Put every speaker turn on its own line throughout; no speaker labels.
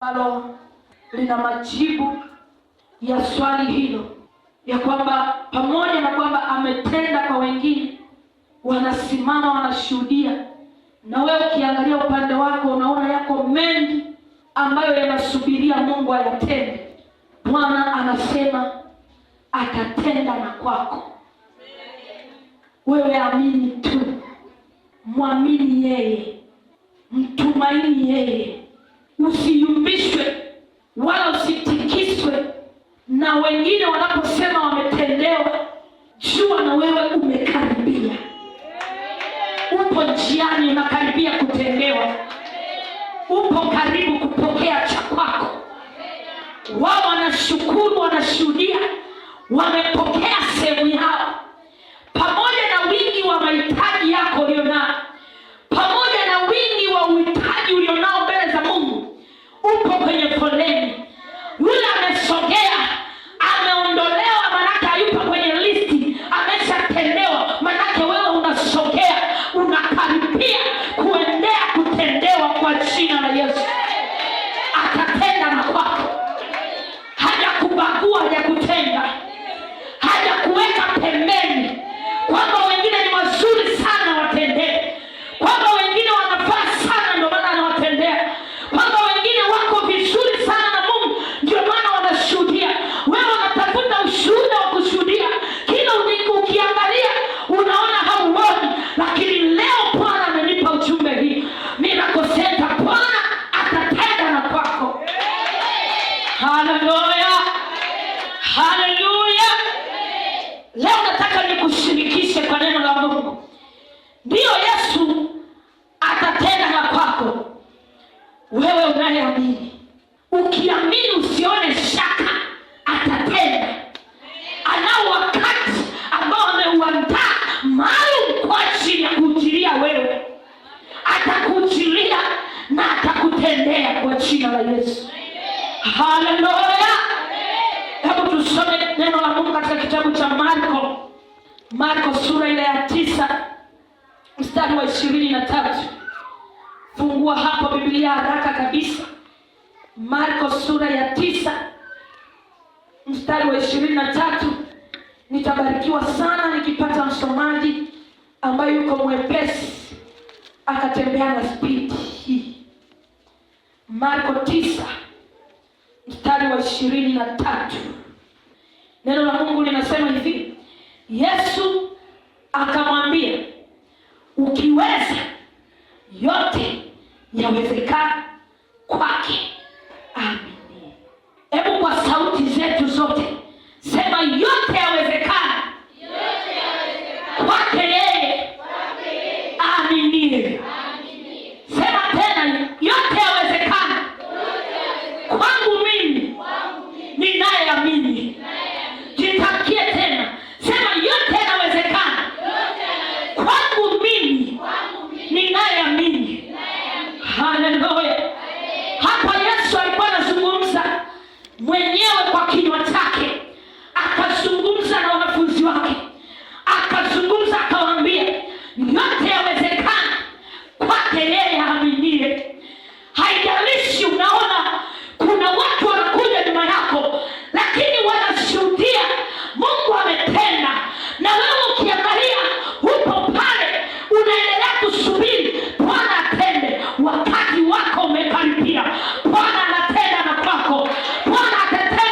ambalo lina majibu ya swali hilo, ya kwamba pamoja na kwamba ametenda kwa wengine, wanasimama wanashuhudia, na wewe ukiangalia upande wako unaona yako mengi ambayo yanasubiria Mungu ayatende. Bwana anasema atatenda na kwako. Wewe amini tu, mwamini yeye, mtumaini yeye, usiyumbishwe wala usitikiswe na wengine wanaposema wametendewa. Jua na wewe umekaribia, upo njiani, unakaribia kutendewa, upo karibu kupokea cha kwako. Wao wanashukuru, wanashuhudia, wamepokea sehemu yao, pamoja na wingi wa mahitaji yako ulionao, pamoja na wingi wa uhitaji ulionao mbele za Mungu. Upo kwenye foleni. Yule amesogea, ameondolewa, manake hayupo kwenye listi, ameshatendewa. Manake wewe unasogea, unakaribia kuendea kutendewa kwa jina la Yesu. Atatenda na kwako. Hajakubagua, hajakutenda, hajakuweka pembeni kwamba wengine ni wazuri sana watendee, kwamba wengine wanafaa sana ndio maana anawatendea, kwamba wengine wako vizuri sana na Mungu ndio maana wanashuhudia. Wewe unatafuta ushuhuda wa kushuhudia, kila ukiangalia unaona hauoni. Lakini leo Bwana amenipa ujumbe hii, ninakoseta Bwana atatenda na kwako. Haleluya, haleluya. Leo nataka nikushirikishe kwa neno la Mungu. Ndiyo, Yesu atatenda na kwako. Wewe unayeamini, ukiamini usione shaka, atatenda. Anao wakati ambao ameuandaa maalum kwa ajili ya kujilia wewe. Atakujilia na atakutendea kwa jina la Yesu. Haleluya. Hebu tusome neno la Mungu katika kitabu cha Marko sura ile ya 9 mstari wa 23. Fungua hapo Biblia haraka kabisa. Marko sura ya 9 mstari wa 23. Nitabarikiwa sana nikipata msomaji ambaye yuko mwepesi akatembea na speed hii. Marko 9 mstari wa 23. Neno la Mungu linasema hivi: Yesu akamwambia, ukiweza yote yawezekana kwake amini. Hebu kwa sauti zetu zote sema, yote yawezekana kwake yeye amini. Sema tena, yote yawezekana kwangu mimi ninayeamini. Jitakie tena, sema, yote yanawezekana kwangu mimi ninayeamini. Haleluya. Hapa Yesu alikuwa anazungumza mwenyewe kwa kinywa chake, akazungumza na wanafunzi wake, akazungumza akawaambia, yote yawezekana kwake yeye aaminie. Haijalishi unaona kuna watu wanakuja nyuma yako, lakini wanashuhudia Mungu ametenda, na wewe ukiangalia upo pale unaendelea kusubiri Bwana atende. Wakati wako umekaribia. Bwana anatenda na kwako. Bwana atatenda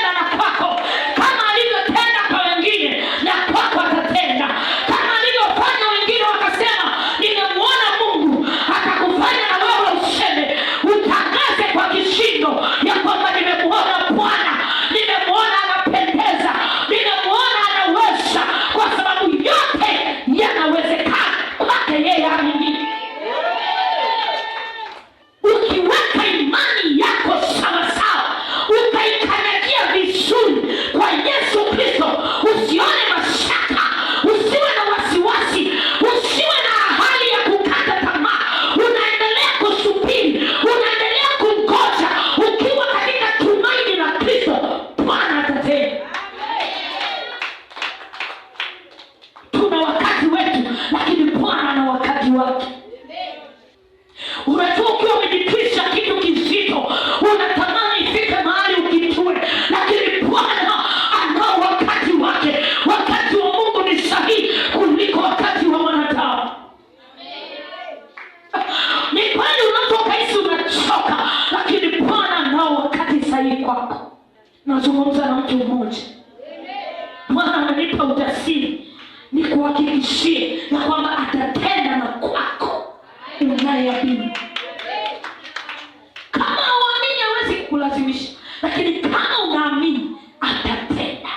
Nazungumza na mtu mmoja. Bwana amenipa ujasiri nikuhakikishie ya kwamba atatenda na kwako unayeamini. Kama uamini hawezi kukulazimisha, lakini kama unaamini atatenda.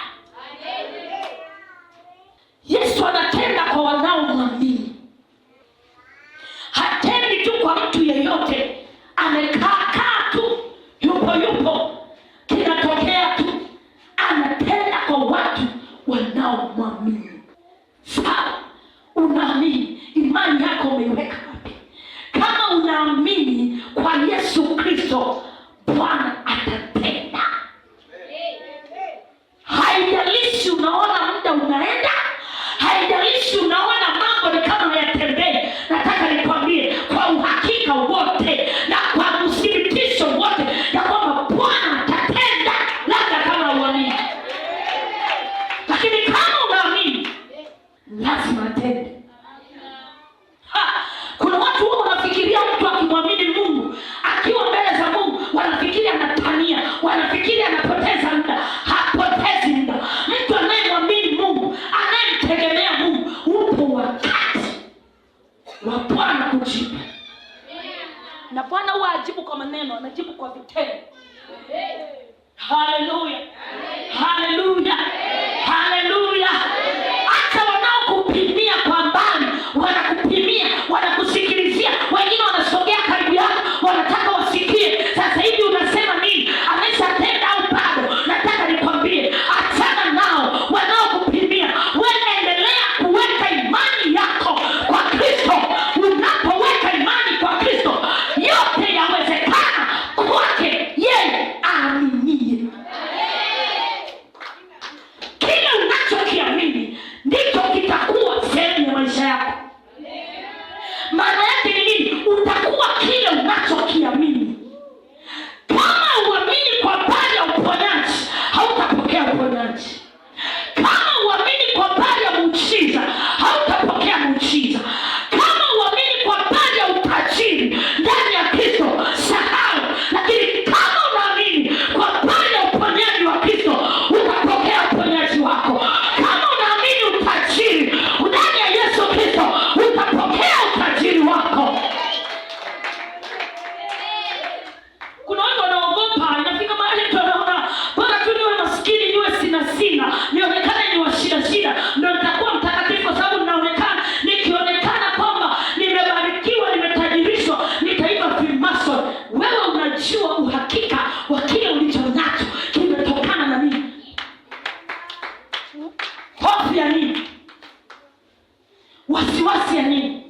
Yesu anatenda kwa wanaomwamini. Hatendi tu kwa mtu yeyote amekaa tu yupo kinatokea tu. Anatenda kwa watu wanaomwamini. Sawa, unaamini, imani yako umeiweka wapi? Kama unaamini kwa Yesu Kristo, Bwana atatenda. Haijalishi unaona muda unaenda, haijalishi unaona mambo ni kama hayatembei. Nataka nikwambie kwa uhakika wote na kwa uthibitisho wote ya kwamba Bwana atatenda, labda kama uamini. Lakini kama unaamini, lazima atende. Kuna watu wanafikiria mtu akimwamini Mungu, akiwa mbele za Mungu, wanafikiria anatania, wanafikiria anapoteza muda. Hapotezi muda. Mtu anayemwamini Mungu, anayemtegemea Mungu, upo wakati wa Bwana kujibu. Na Bwana huwa ajibu kwa maneno, anajibu kwa vitendo. Haleluya. Haleluya. Haleluya. Hata wanaokupimia kwa mbali, wanakupimia, wanakusikilizia, wengine wanasogea karibu yako, wanataka wasikie sasa hivi unasema nini, ameshatenda au bado. Nataka nikwambie, achana nao wanaokupimia. Wewe endelea kuweka imani yako kwa Kristo. Unapoweka imani kwa Kristo, yote yawezekana kwake yeye aaminie. Kile unachokiamini ndicho kitakuwa sehemu ya maisha yako. Maana yake ni nini? Utakuwa kile unachokiamini. Kama uamini kwa habari ya uponyaji, hautapokea uponyaji. Kama uamini kwa habari ya muujiza, hautapokea muujiza. Kama uamini kwa habari ya utajiri ndani ya Kristo, sahau. Lakini kama unaamini kwa habari ya uponyaji wa Kristo, utapokea uponyaji wako. Kama unaamini utajiri ndani ya Yesu Kristo, utapokea utajiri wako. Kuna watu wanaogopa, inafika mahali mtu anaona bora tu niwe maskini, niwe sina, nionekane ni wa shida, ndio nitakuwa mtakatifu, kwa sababu ninaonekana, nikionekana kwamba nimebarikiwa, nimetajirishwa, nitaiba Freemason. Wewe unajua uhakika wa kile ulicho nacho kimetokana na nini? Hofu ya nini? Wasiwasi ya nini?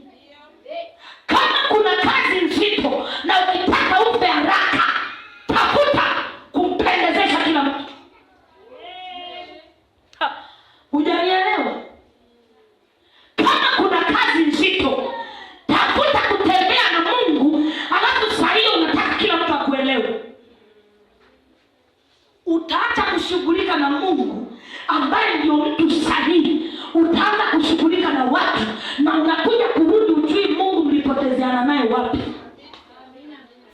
Kama kuna kazi nzito na ukitaka upe haraka, tafuta kumpendezesha kila mtu. Hujanielewa? Kama kuna kazi nzito, tafuta kutembea na Mungu, alafu saa hiyo unataka kila mtu akuelewe. Utaacha kushughulika na Mungu ambaye ndio mtu sahihi, utaanza kushughulika na watu, na unakuja kurudi ujui Mungu mlipotezeana naye wapi.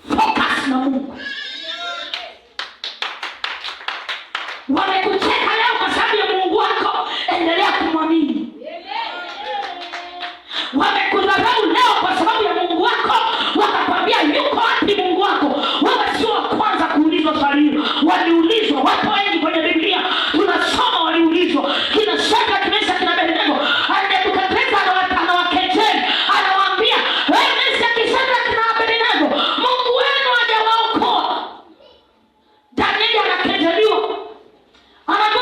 Focus na Mungu. Wamekucheka leo kwa sababu ya Mungu wako, endelea kumwamini. Wamekudharau leo kwa sababu ya Mungu wako, wakakwambia yuko wapi Mungu wako. Wewe sio wa kwanza kuulizwa swali hilo. Waliulizwa watu wengi kwenye Biblia, tunasoma waliulizwa. Kina Shadraka, Meshaki na Abednego. Nebukadneza anawakejeli, anawaambia, wewe Meshaki, Shadraka na Abednego, Mungu wenu hajawaokoa. Danieli anakejeliwa, anaambia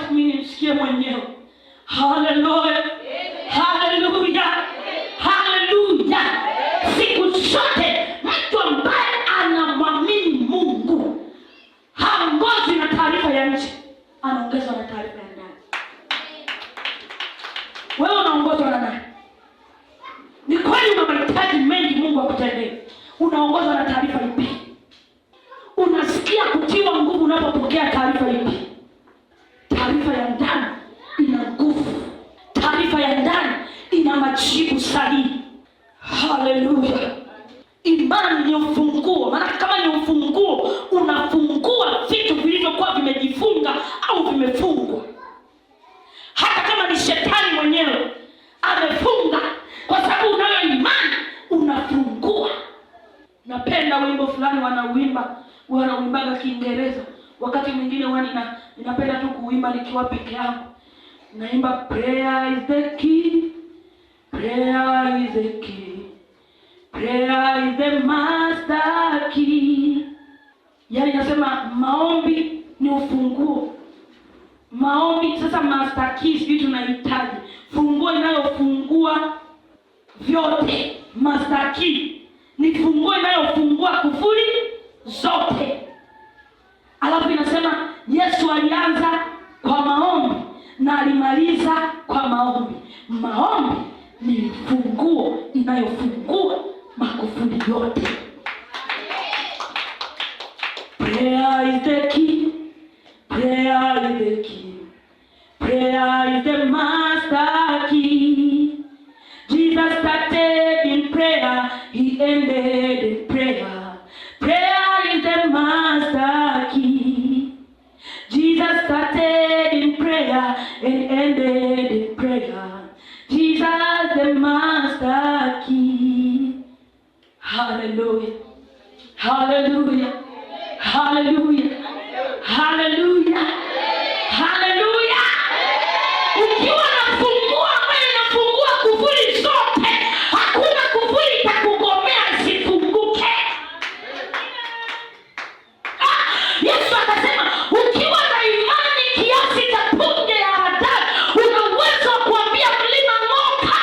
basi mimi nimsikie mwenyewe. Haleluya, haleluya, haleluya. Siku zote mtu ambaye anamwamini Mungu haongozwi na taarifa ya nje, anaongozwa na taarifa ya ndani. Wewe unaongozwa na nani? Ni kweli una mahitaji mengi Mungu akutendee, unaongozwa na taarifa ipi? Unasikia kutiwa nguvu unapopokea taarifa ipi? Taarifa ya ndani ina nguvu, taarifa ya ndani ina majibu sahihi. Haleluya. Imani ni ufunguo. Maana kama ni ufunguo, unafungua vitu vilivyokuwa vimejifunga au vimefungwa. Hata kama ni shetani mwenyewe amefunga, kwa sababu unayo imani unafungua. Napenda wimbo fulani wanauimbaga Kiingereza. Wakati mwingine ninapenda tu kuimba nikiwa peke yangu. Naimba prayer is the key, prayer is the key, prayer is the master key. Yaani nasema maombi ni ufunguo. Maombi sasa master key sisi tunahitaji. Funguo inayofungua vyote. Master key ni funguo inayofungua kufuli zote. Alafu inasema Yesu alianza kwa maombi na alimaliza kwa maombi. Maombi ni funguo inayofungua makufuli yote. Prayer is the key, prayer is the key, prayer is the master key. Jesus started in prayer, he ended in prayer. Prayer is the master key. Jesus started in prayer and ended in prayer. Jesus the master key. Hallelujah. Hallelujah. Hallelujah. Hallelujah. Hallelujah. Ukiwa nafungua wewe nafungua kufuli zote. Hakuna kufuli itakugomea isifunguke. Yesu akasema ukiwa na imani kiasi cha punje ya haradali, una uwezo wa kuambia mlima ng'oka,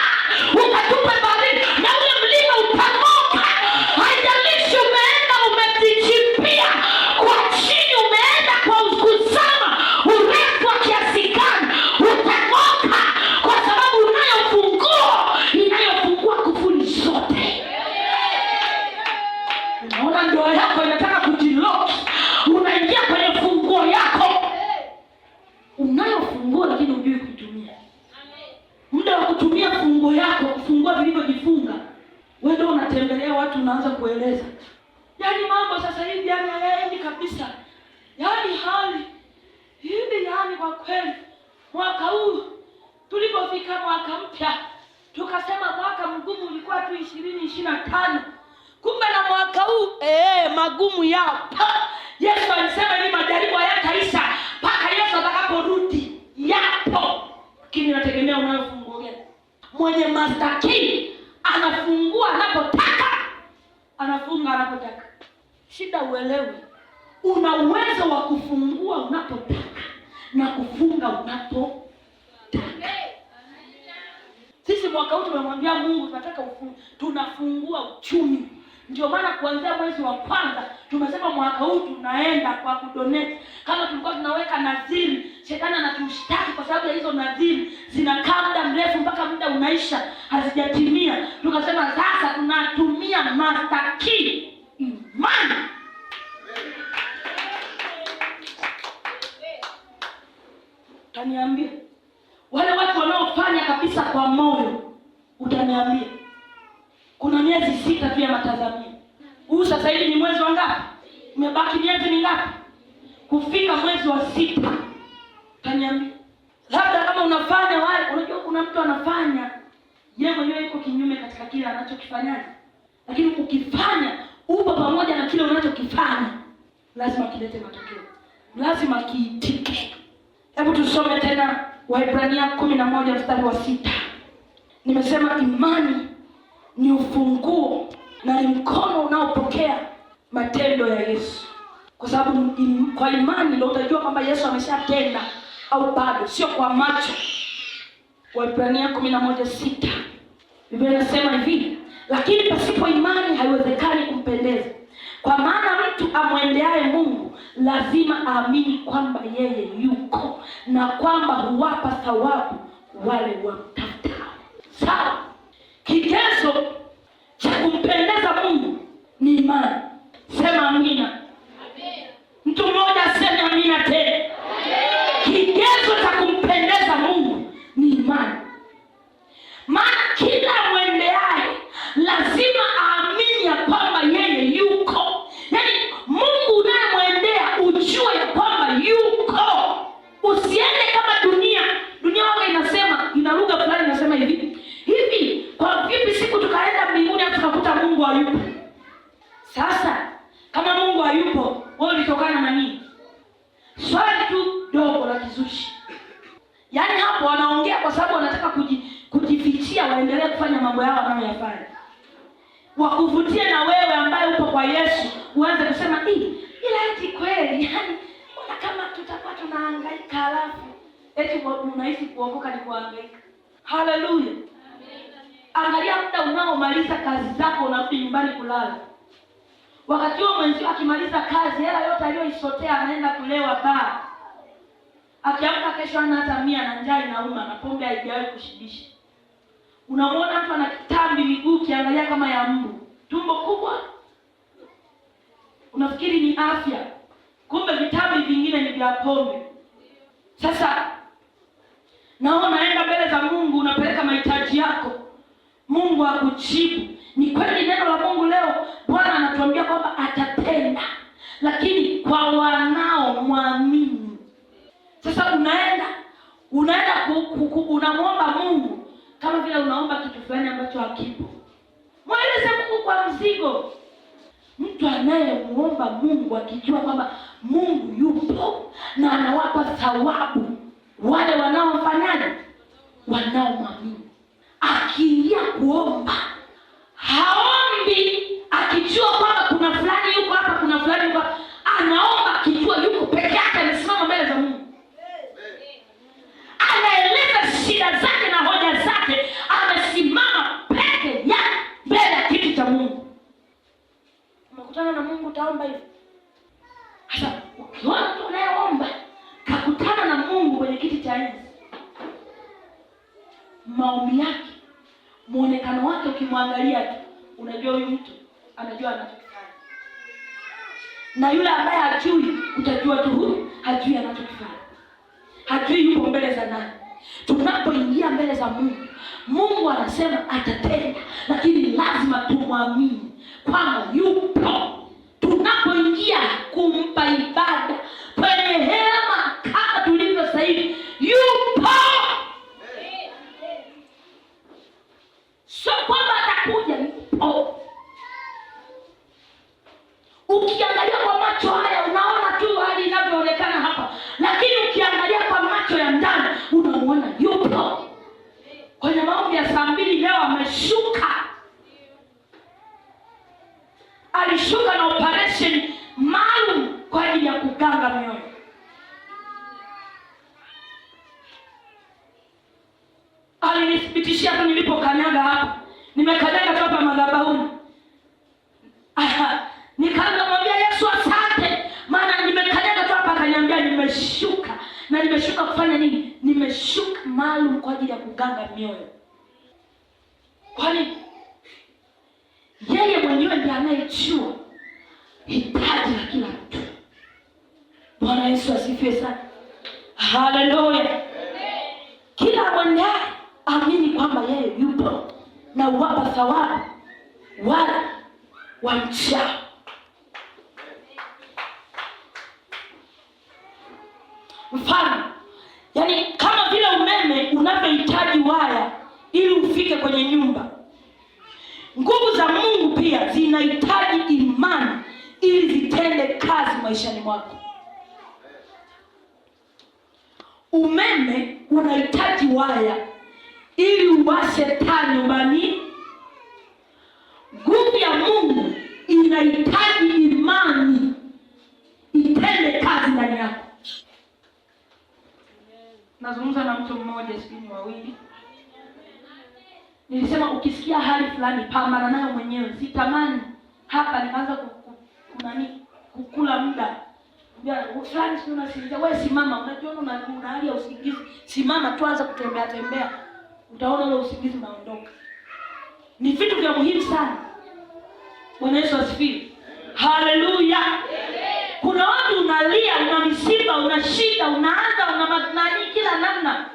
ukatupe baharini na ule mlima utang'oka. Haijalishi umeenda umejichimbia kwa chini, umeenda kwa kuzama urefu wa kiasi gani, utang'oka, kwa sababu unayo funguo inayofungua kufuli zote. Unaona ndoa yako inataka kujilock, unaingia kwenye funguo yako. Unayo funguo lakini hujui kuitumia. Muda wa kutumia funguo yako, kufungua vilivyojifunga, wewe ndio unatembelea watu unaanza kueleza. Yaani mambo sasa hivi yani hayaendi kabisa. Yaani hali hivi yani kwa kweli mwaka huu tulipofika mwaka mpya tukasema mwaka mgumu ulikuwa tu 2025. Kumbe na mwaka huu magumu yao. Yesu alisema ni majaribu hayataisha mpaka Yesu atakaporudi. Yapo. Lakini nategemea unayofungua gani. Mwenye master key anafungua anapotaka, anafunga anapotaka. Shida uelewe. Una uwezo wa kufungua unapotaka na kufunga unapotaka. Sisi mwaka huu tumemwambia Mungu tunataka tunafungua uchumi. Ndio maana kuanzia mwezi wa kwanza tumesema mwaka huu tunaenda kwa kudonate. Kama tulikuwa tunaweka nadhiri, shetani anatushtaki kwa sababu ya hizo nadhiri zinakaa muda mrefu mpaka muda unaisha hazijatimia. Tukasema sasa tunatumia master key, imani. Utaniambia wale watu wanaofanya kabisa kwa moyo, utaniambia kuna miezi 6 tu ya matazamio. Huu sasa hivi ni mwezi wa ngapi? Umebaki miezi mingapi kufika mwezi wa 6? Utaniambia labda kama unafanya wale, unajua kuna mtu anafanya yeye mwenyewe yuko kinyume katika kile anachokifanya, lakini ukifanya upo pamoja na kile unachokifanya, lazima kilete matokeo, lazima kiitike. Hebu tusome tena Waebrania 11 mstari wa 6. Nimesema imani ni ufunguo na ni mkono unaopokea matendo ya Yesu. Kwa sababu kwa imani ndio utajua kwamba Yesu ameshatenda au bado? Sio kwa macho. Waebrania 11:6 Biblia inasema hivi, lakini pasipo imani haiwezekani kumpendeza. Kwa maana mtu amwendeaye Mungu lazima aamini kwamba yeye yuko na kwamba huwapa thawabu wale wamtafutao. Sawa? Kigezo cha kumpendeza Mungu ni imani. Sema amina. Mtu mmoja aseme amina tena. Kigezo cha kumpendeza Mungu ni imani. Maana kila mwendeaye lazima aamini ya kwamba yeye yuko. Yaani Mungu unayemwendea ujue ya kwamba yuko. Usiende kama dunia. Dunia wao inasema, ina lugha fulani inasema hivi. Kwa vipi siku tukaenda mbinguni na tukakuta Mungu hayupo? Sasa kama Mungu hayupo, wewe ulitokana na nini? Swali tu dogo la kizushi. Yaani hapo wanaongea kwa sababu wanataka kujifichia waendelee kufanya mambo yao wanayoyafanya. Wakuvutie na wewe ambaye upo kwa Yesu, uanze kusema, ila eti kweli, yaani mbona kama tutakuwa tunahangaika alafu eti unahisi kuokoka ni kuhangaika. Haleluya. Angalia muda unaomaliza kazi zako unarudi nyumbani kulala. Wakati huo mwenzio akimaliza kazi, hela yote aliyoisotea anaenda kulewa baa. Akiamka kesho ana hata 100 na njaa inauma na pombe haijawahi kushibisha. Unamwona mtu ana kitambi miguu kiangalia kama ya mbu, tumbo kubwa. Unafikiri ni afya, kumbe vitambi vingine ni vya pombe. Sasa naona unaenda mbele za Mungu unapeleka mahitaji yako, Mungu akujibu. Ni kweli neno la Mungu leo Bwana anatuambia kwamba atatenda, lakini kwa wanaomwamini. Sasa unamwomba Mungu kama vile unaomba kitu fulani ambacho hakipo. Mweleze Mungu kwa mzigo. Mtu anayemuomba Mungu akijua kwamba Mungu yupo na anawapa thawabu wale wanaofanyaje? Wanaomwamini. Akiingia kuomba, haombi akijua kwamba kuna fulani yuko hapa, kuna fulani yuko hapa. Anaomba akijua yuko peke yake, amesimama mbele za Mungu. Anaeleza shida zake na hoja zake, amesimama peke yake mbele ya kiti cha Mungu. Umekutana na Mungu utaomba hivi. Sasa ukiona mtu anayeomba kakutana na Mungu kwenye kiti cha enzi, maombi yake, muonekano wake ukimwangalia tu, unajua huyu mtu anajua anachokifanya. Na yule ambaye hajui, utajua tu huyu hajui anachokifanya. Hajui yupo mbele za nani. Tunapoingia mbele za Mungu, Mungu anasema atatenda, lakini lazima tumwamini kwamba yupo. Tunapoingia kumpa ibada kwenye hema kama tulivyo sasa hivi, yupo. Sio kwamba atakuja, yupo. Ukiangalia kwa macho haya unaona tu hali inavyoonekana hapa, lakini ukiangalia kwa macho ya ndani unamuona yupo. Kwenye maombi ya saa 2 leo ameshuka. Alishuka na operation maalum kwa ajili ya kuganga mioyo. Alinithibitishia hapo nilipokanyaga hapa. Nimekanyaga tu hapa madhabahuni. Nikaanza kumwambia Yesu asante, maana nimekanyaga tu hapa, akaniambia nimeshuka. Na nimeshuka kufanya nini? Nimeshuka maalum kwa ajili ya kuganga mioyo. Kwani yeye mwenyewe ndiye anayejua hitaji la kila mtu. Bwana Yesu asifiwe sana. Haleluya. Kila mwenyewe amini kwamba yeye yupo na uwapa thawabu wale wamchao. Mfano, yani kama vile umeme unavyohitaji waya ili ufike kwenye nyumba, nguvu za Mungu pia zinahitaji imani ili zitende kazi maishani mwako. Umeme unahitaji waya ili uwashe taa nyumbani. Nguvu ya Mungu inahitaji imani itende kazi ndani yako. Nazungumza na mtu mmoja, sijui wawili. Nilisema ukisikia hali fulani pambana nayo mwenyewe. Sitamani hapa nikaanza kukula muda. Fulani sio unasinzia, wewe simama, unajiona una hali ya usingizi. Simama tu, anza kutembea tembea. Utaona ule usingizi unaondoka. Ni vitu vya muhimu sana. Bwana Yesu asifiwe. Haleluya. Kuna watu unalia, una misiba, una shida, unaanza una magnani kila namna.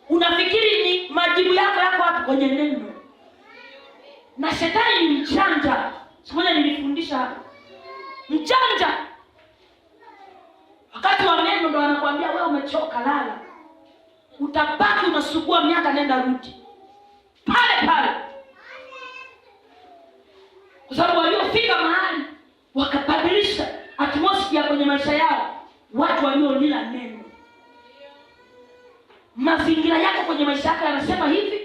Unafikiri ni majibu yako hapo kwenye neno. Na shetani ni mchanja. Siku moja nilifundisha hapa. Mchanja. Wakati wa neno ndo anakuambia wewe umechoka, lala. Utabaki unasugua miaka nenda rudi. Pale pale. Kwa sababu waliofika mahali wakabadilisha atmosphere kwenye maisha yao, watu waliolila neno. Mazingira yako kwenye maisha yako yanasema hivi,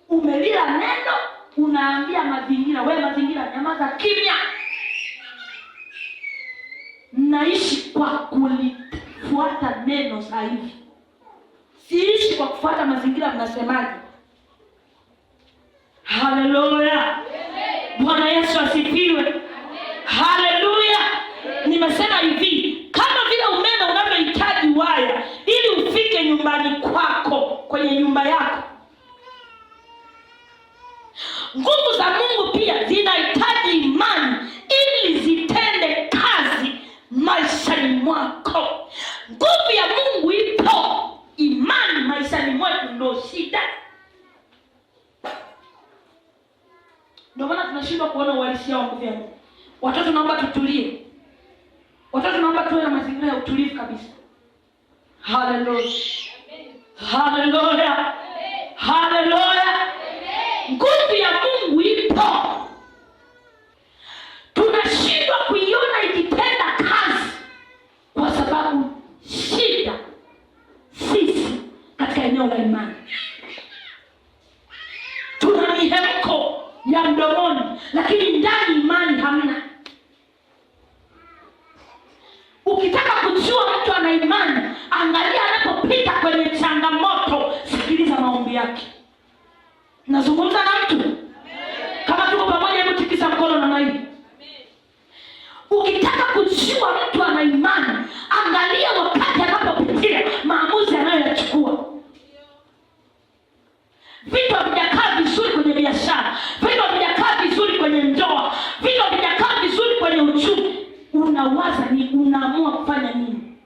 umelila neno, unaambia mazingira, wewe mazingira nyamaza kimya. Naishi kwa kulifuata neno sahihi. Siishi kwa kufuata mazingira mnasemaje. Haleluya. Bwana Yesu asifiwe. Haleluya. Nimesema hivi, kama vile umeme unavyohitaji waya ili ufike nyumbani kwako, kwenye nyumba yako, nguvu za Mungu pia zinahitaji imani ili zitende kazi maishani mwako. Nguvu ya Mungu ipo, imani maishani mwako ndio shida. Ndio maana tunashindwa kuona uhalisia wa nguvu ya Mungu. Watoto naomba tutulie. Watoto naomba tuwe na mazingira ya utulivu kabisa. Haleluya. Haleluya. Haleluya. Nguvu ya Mungu ipo. Tunashindwa kuiona ikitenda kazi kwa sababu shida sisi katika eneo la imani. Tuna mihemko ya mdomoni lakini ndani imani hamna. Ukitaka kujua mtu ana imani, angalia anapopita kwenye changamoto, sikiliza maombi yake. Nazungumza na mtu? Kama tuko pamoja, hebu tikisa mkono na maji. Ukitaka kujua mtu ana imani, angalia wakati anapopitia maamuzi anayoyachukua. Vitu havijakaa vizuri kwenye biashara, vitu havijakaa vizuri kwenye ndoa, vitu havijakaa vizuri kwenye uchumi. Unawaza ni unaamua kufanya nini?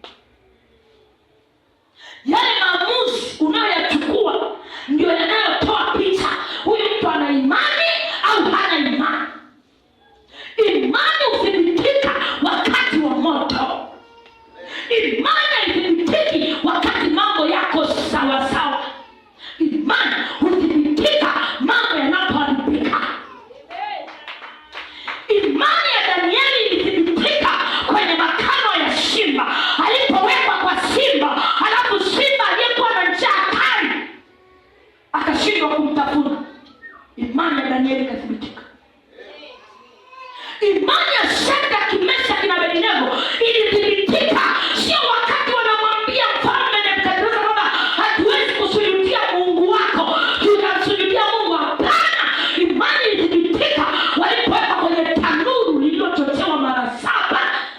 Yale maamuzi unayoyachukua ndio yanayotoa picha huyu mtu ana imani au hana imani. Imani huthibitika wakati wa moto. Imani haithibitiki wakati mambo yako sawa sawa. Imani huthibitika mambo yanapoharibika. Imani ya Danieli ilithibitika kwenye makano ya simba, alipowekwa kwa simba, halafu simba aliyekuwa na njaa kali akashindwa kumtafuna. Imani ya Danieli ikathibitika. Imani ya Shadraka, Meshaki na Abednego ilithibitika sio wakati wanamwambia mfalme Nebukadneza kwamba hatuwezi kusujudia Mungu wako, tunamsujudia Mungu. Hapana, imani ilithibitika walipoweka kwenye tanuru lililochochewa mara 7,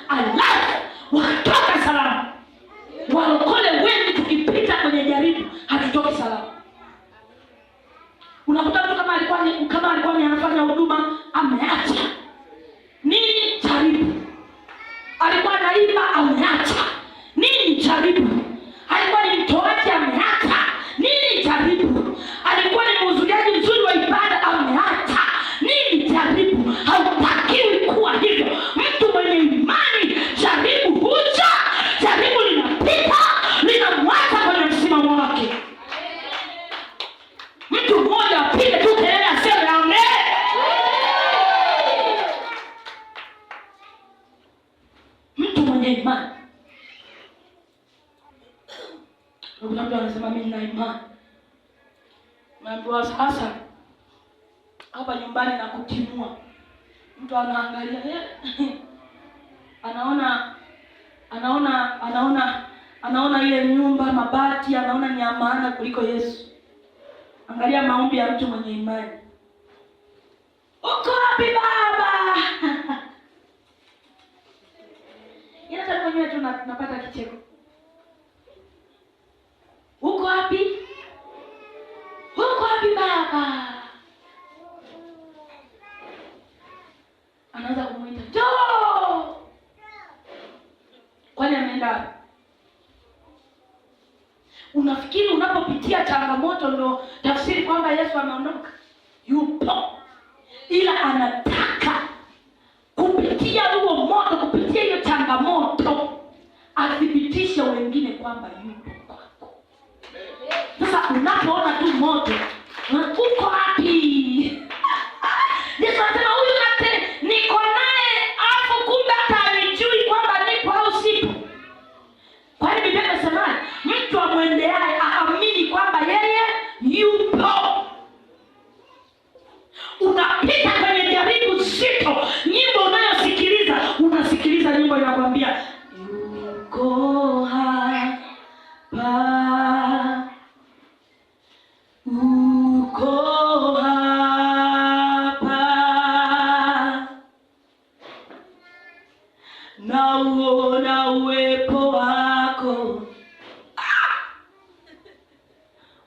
alafu wakatoka salama. Walokole wengi tukipita kwenye jaribu hatutoki salama. Unakuta mtu kama alikuwa anafanya huduma ameacha. Nini jaribu? Alikuwa anaimba ameacha. Nini jaribu? Alikuwa ni mtoaji ameacha. Nini jaribu? Alikuwa ni mhudhuriaji mzuri wa ibada ameacha. Nini jaribu? Hautakiwi kuwa hivyo. Mtu mwenye imani, jaribu huja, jaribu linapita, linamwacha kwenye msimamo wake. Mtu mmoja apige tu kelele aseme amen. Mtu mwenye imani. Kuna mtu anasema mimi nina imani. Naambiwa sasa hapa nyumbani na kutimua. Mtu anaangalia anaona ile nyumba mabati, anaona ni maana kuliko Yesu. Angalia maombi ya mtu mwenye imani. Uko wapi Baba? Hata mwenyewe tunapata kicheko. Uko wapi? Uko wapi Baba? Anaanza kumuita, "Njoo!" Kwani ameenda? Unafikiri unapopitia changamoto ndio tafsiri kwamba Yesu ameondoka? Yupo. Ila anataka kupitia huo moto, kupitia hiyo changamoto athibitishe wengine kwamba yupo kwako. Sasa unapoona tu moto, uko wapi? Yesu anasema huyu nate niko naye, afu kumbe hata alijui kwamba nipo au sipo. Kwani Biblia inasema mtu amwendeaye aamini kwamba yeye yupo. Unapita kwenye jaribu zito, nyimbo unayosikiliza, unasikiliza nyimbo inakwambia yuko hapa, uko hapa, nauona uwepo wako,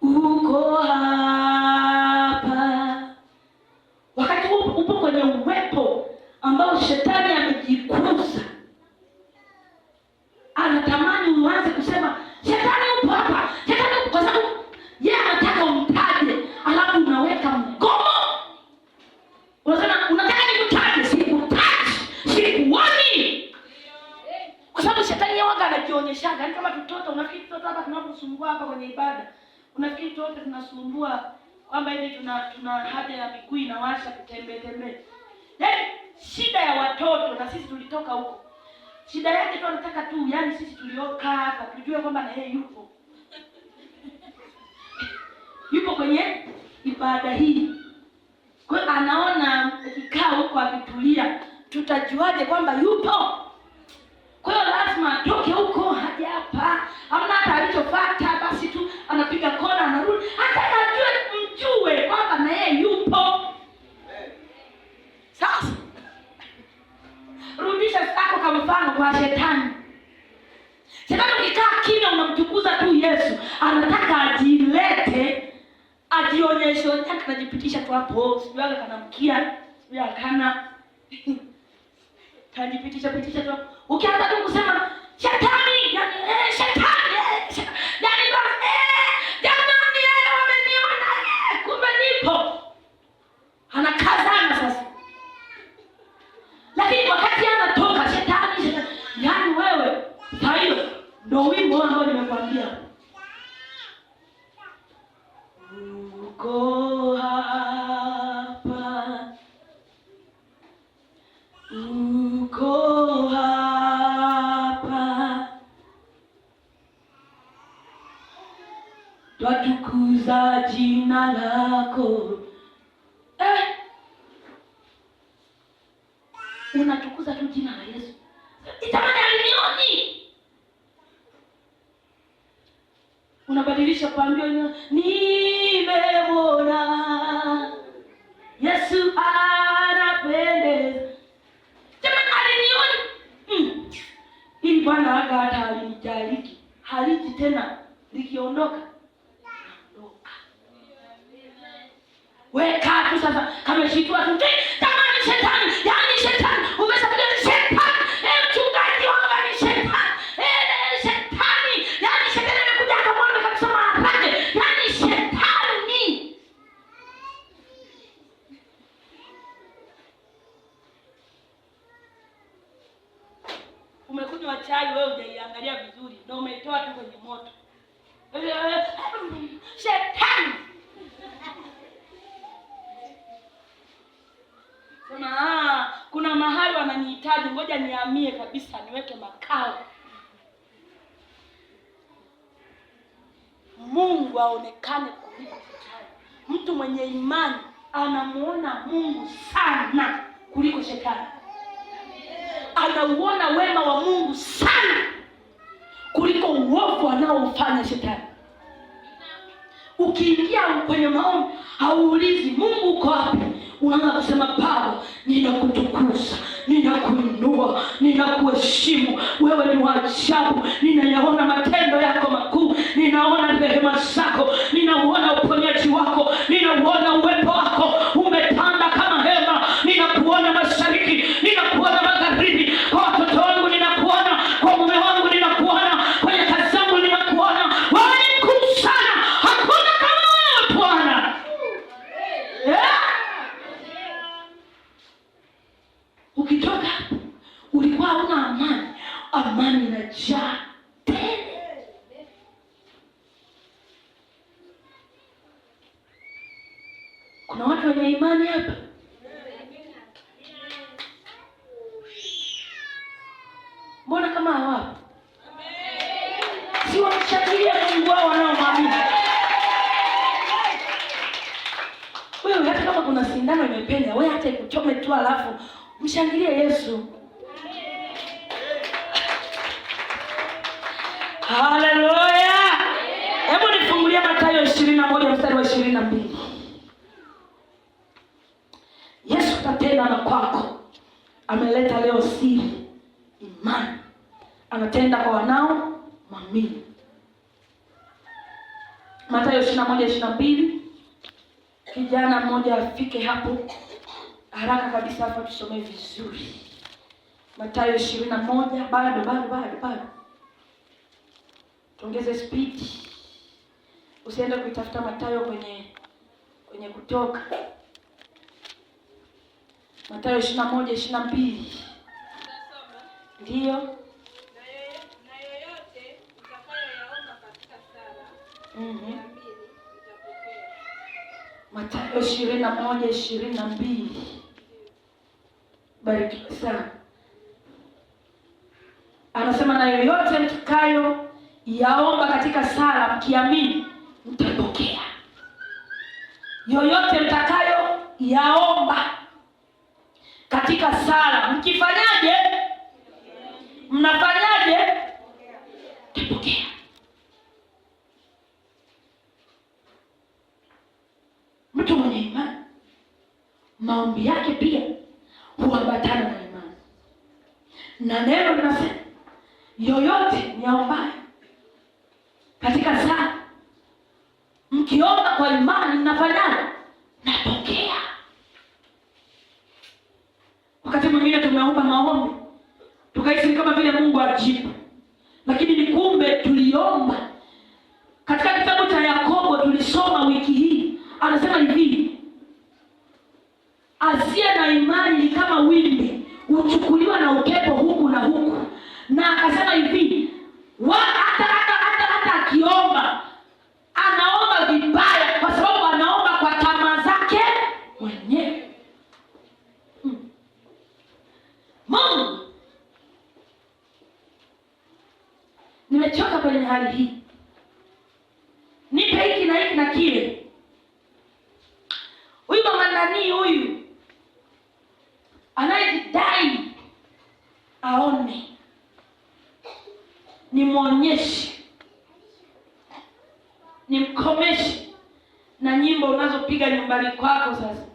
uko hapa. Wakati upo kwenye uwepo ambao shetani amejikuza, anatamani uanze kusema shetani upo hapa, shetani upo, kwa sababu yeye anataka umtaje, alafu unaweka mgomo. Unasema unataka nikutaje, sikutaji, sikuoni. Kwa sababu shetani yeye waga anajionyeshaga, yani kama tutoto. Unafikiri tutoto hapa tunaposumbua hapa kwenye ibada, unafikiri tutoto tunasumbua kwamba hivi tuna haja ya miguu inawasha kutembea. Yaani shida ya watoto, na sisi tulitoka huko, shida yake tu anataka tu, yani sisi tuliokaa hapa tujue kwamba na yeye yupo kwenye ibada hii. Kwa hiyo anaona kikao huko akitulia, tutajuaje kwamba yupo? Kwa hiyo lazima atoke huko hadi hapa, hamna hata alichofuata, basi tu anapiga kona anarudi, hata ajue mjue kwamba na yeye yupo. Sasa rudisha sako kama mfano kwa shetani. Shetani ukikaa kimya unamtukuza tu Yesu, anataka ajilete, ajionyeshe, anajipitisha tu hapo, sijui kanamkia, sijui kana tajipitisha tu. Ukianza tu kusema shetani, yani shetani, yani jamani yeye wameniona, kumbe nipo. Anakazana sasa. Lakini wakati anatoka shetani, yani wewe, hayo ndio wimbo ambao nimekwambia. Uko hapa, uko hapa, twatukuza jina lako. Unatukuza tu jina la Yesu. Itamani alinioni. Unabadilisha kuambia nimemwona Yesu anapendeza. Jamani alinioni. Ili Bwana waka hata alinijariki. Haliji tena likiondoka. Ondoka. Weka tu sasa kama shitua tu. Tamani shetani, yani shetani. Umesababisha shetani. Mchungaji wangu ni shetani. Shetani, yani shetani amekuja akamwona kabisa maharage. Yani shetani. Umekunywa chai wewe hujaiangalia vizuri, ndio umeitoa tu kwenye moto. Shetani. Kuna mahali wananihitaji, ngoja nihamie kabisa, niweke makao. Mungu aonekane kuliko shetani. Mtu mwenye imani anamuona Mungu sana kuliko shetani. Anauona wema wa Mungu sana kuliko uovu anaofanya shetani. Ukiingia kwenye maombi hauulizi Mungu uko wapi, unaanza kusema Baba, ninakutukuza, ninakuinua, ninakuheshimu, wewe ni wa ajabu, ninayaona matendo yako makuu, ninaona rehema zako, ninauona uponyaji wako, ninauona uwepo wako umetanda kama hema, ninakuona mashariki, ninakuona magharibi, kwa watoto wangu ninakuona, kwa mume wangu ninakuona, kwenye kazi zangu ninakuona. Wewe ni mkuu sana, hakuna kama wewe Bwana. Ukitoka ulikuwa huna amani, amani inajaa tele. Kuna watu wenye imani hapa. Mbona kama hawapo? Si wamshangilia Mungu wao wanaomwamini. Wewe hata kama kuna sindano imepenya, wewe hata ikuchome tu alafu mshangilie Yesu. Haleluya. Hebu nifungulie Mathayo 21 mstari wa 22. Yesu tatenda na kwako. Ameleta leo siri, imani. Anatenda kwa wanao mwamini. Mathayo 21:22. Kijana mmoja afike hapo haraka kabisa, hapa tusomee vizuri. Mathayo 21, bado. Tuongeze speed. Usiende kuitafuta Mathayo kwenye Kutoka. Mathayo 21:22. Ndio.
Na yoyote utakayoyaomba katika sala, utapokea.
Mathayo 21:22. Bariki sana. Anasema na yoyote mtakayo yaomba katika sala mkiamini mtapokea. Yoyote mtakayo yaomba katika sala mkifanyaje? Mnafanyaje? Mtapokea. Mtu mwenye imani, maombi yake pia huambatana na imani. Na neno linasema yoyote niombaye katika sala mkiomba kwa imani mnafanyaje? Napokea. Wakati mwingine tumeomba maombi tukahisi kama vile Mungu ajibu, lakini ni kumbe tuliomba. Katika kitabu cha Yakobo tulisoma wiki hii, anasema hivi, asiye na imani ni kama wimbi huchukuliwa na upepo huku na huku. Na akasema hivi, hata akiomba anaomba vibaya, kwa sababu anaomba kwa tamaa zake mwenyewe. Mungu, nimechoka kwenye hali hii, nipe hiki na hiki na kile. Huyu mama nani huyu anayejidai aone, nimwonyeshe, nimkomeshe na nyimbo unazopiga nyumbani kwako. Sasa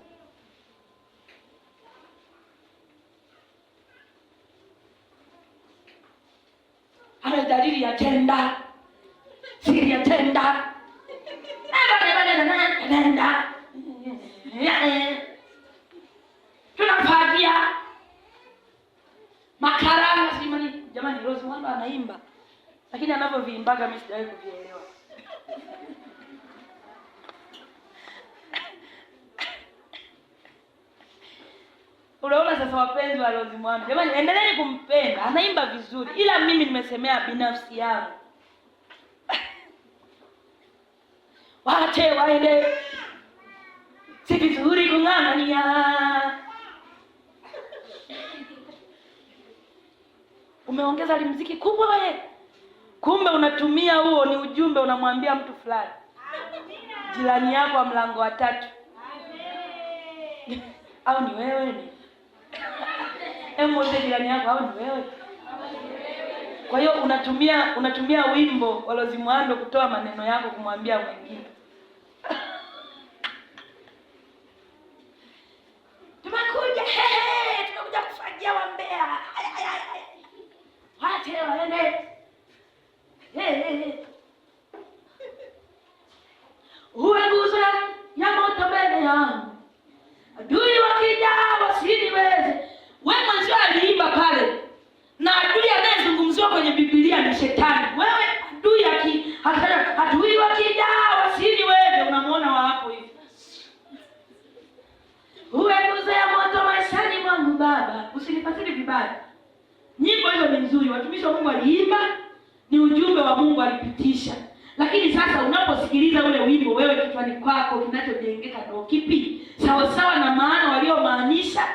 ana dalili ya tenda, siri ya tenda, tunafagia makaranga simani. Jamani, Rose Mwando anaimba, lakini anavyoviimbaga mimi sijawahi kuvielewa. Unaona sasa, wapenzi wa Rose Mwando, jamani, endeleeni kumpenda, anaimba vizuri, ila mimi nimesemea binafsi yangu. Wache waende, si vizuri kung'ang'ania. Umeongeza limziki kubwa wewe, kumbe unatumia huo ni ujumbe, unamwambia mtu fulani, jirani yako wa mlango wa 3. Au ni wewe? Hebu mwambie jirani yako, au ni wewe? Kwa hiyo unatumia wimbo wa Rose Muhando kutoa maneno yako kumwambia mwingine. Tumekuja kufagia wambea. Wache waende. Uwe nguzo ya moto mbele yangu. Adui wakija wasiniweze. Wewe mwanzo aliimba pale. Na adui anayezungumziwa kwenye Biblia ni shetani. Wewe adui wakija wasiniweze, unamuona wa hapo hivi. Uwe nguzo ya moto maishani mwangu Baba. Usinifasiri vibaya. Nyimbo hizo ni nzuri. Watumishi wa Mungu waliimba, ni ujumbe wa Mungu alipitisha. Lakini sasa unaposikiliza ule wimbo, wewe kichwani kwako kinachojengeka ndio kipi? Sawa sawa na maana waliomaanisha?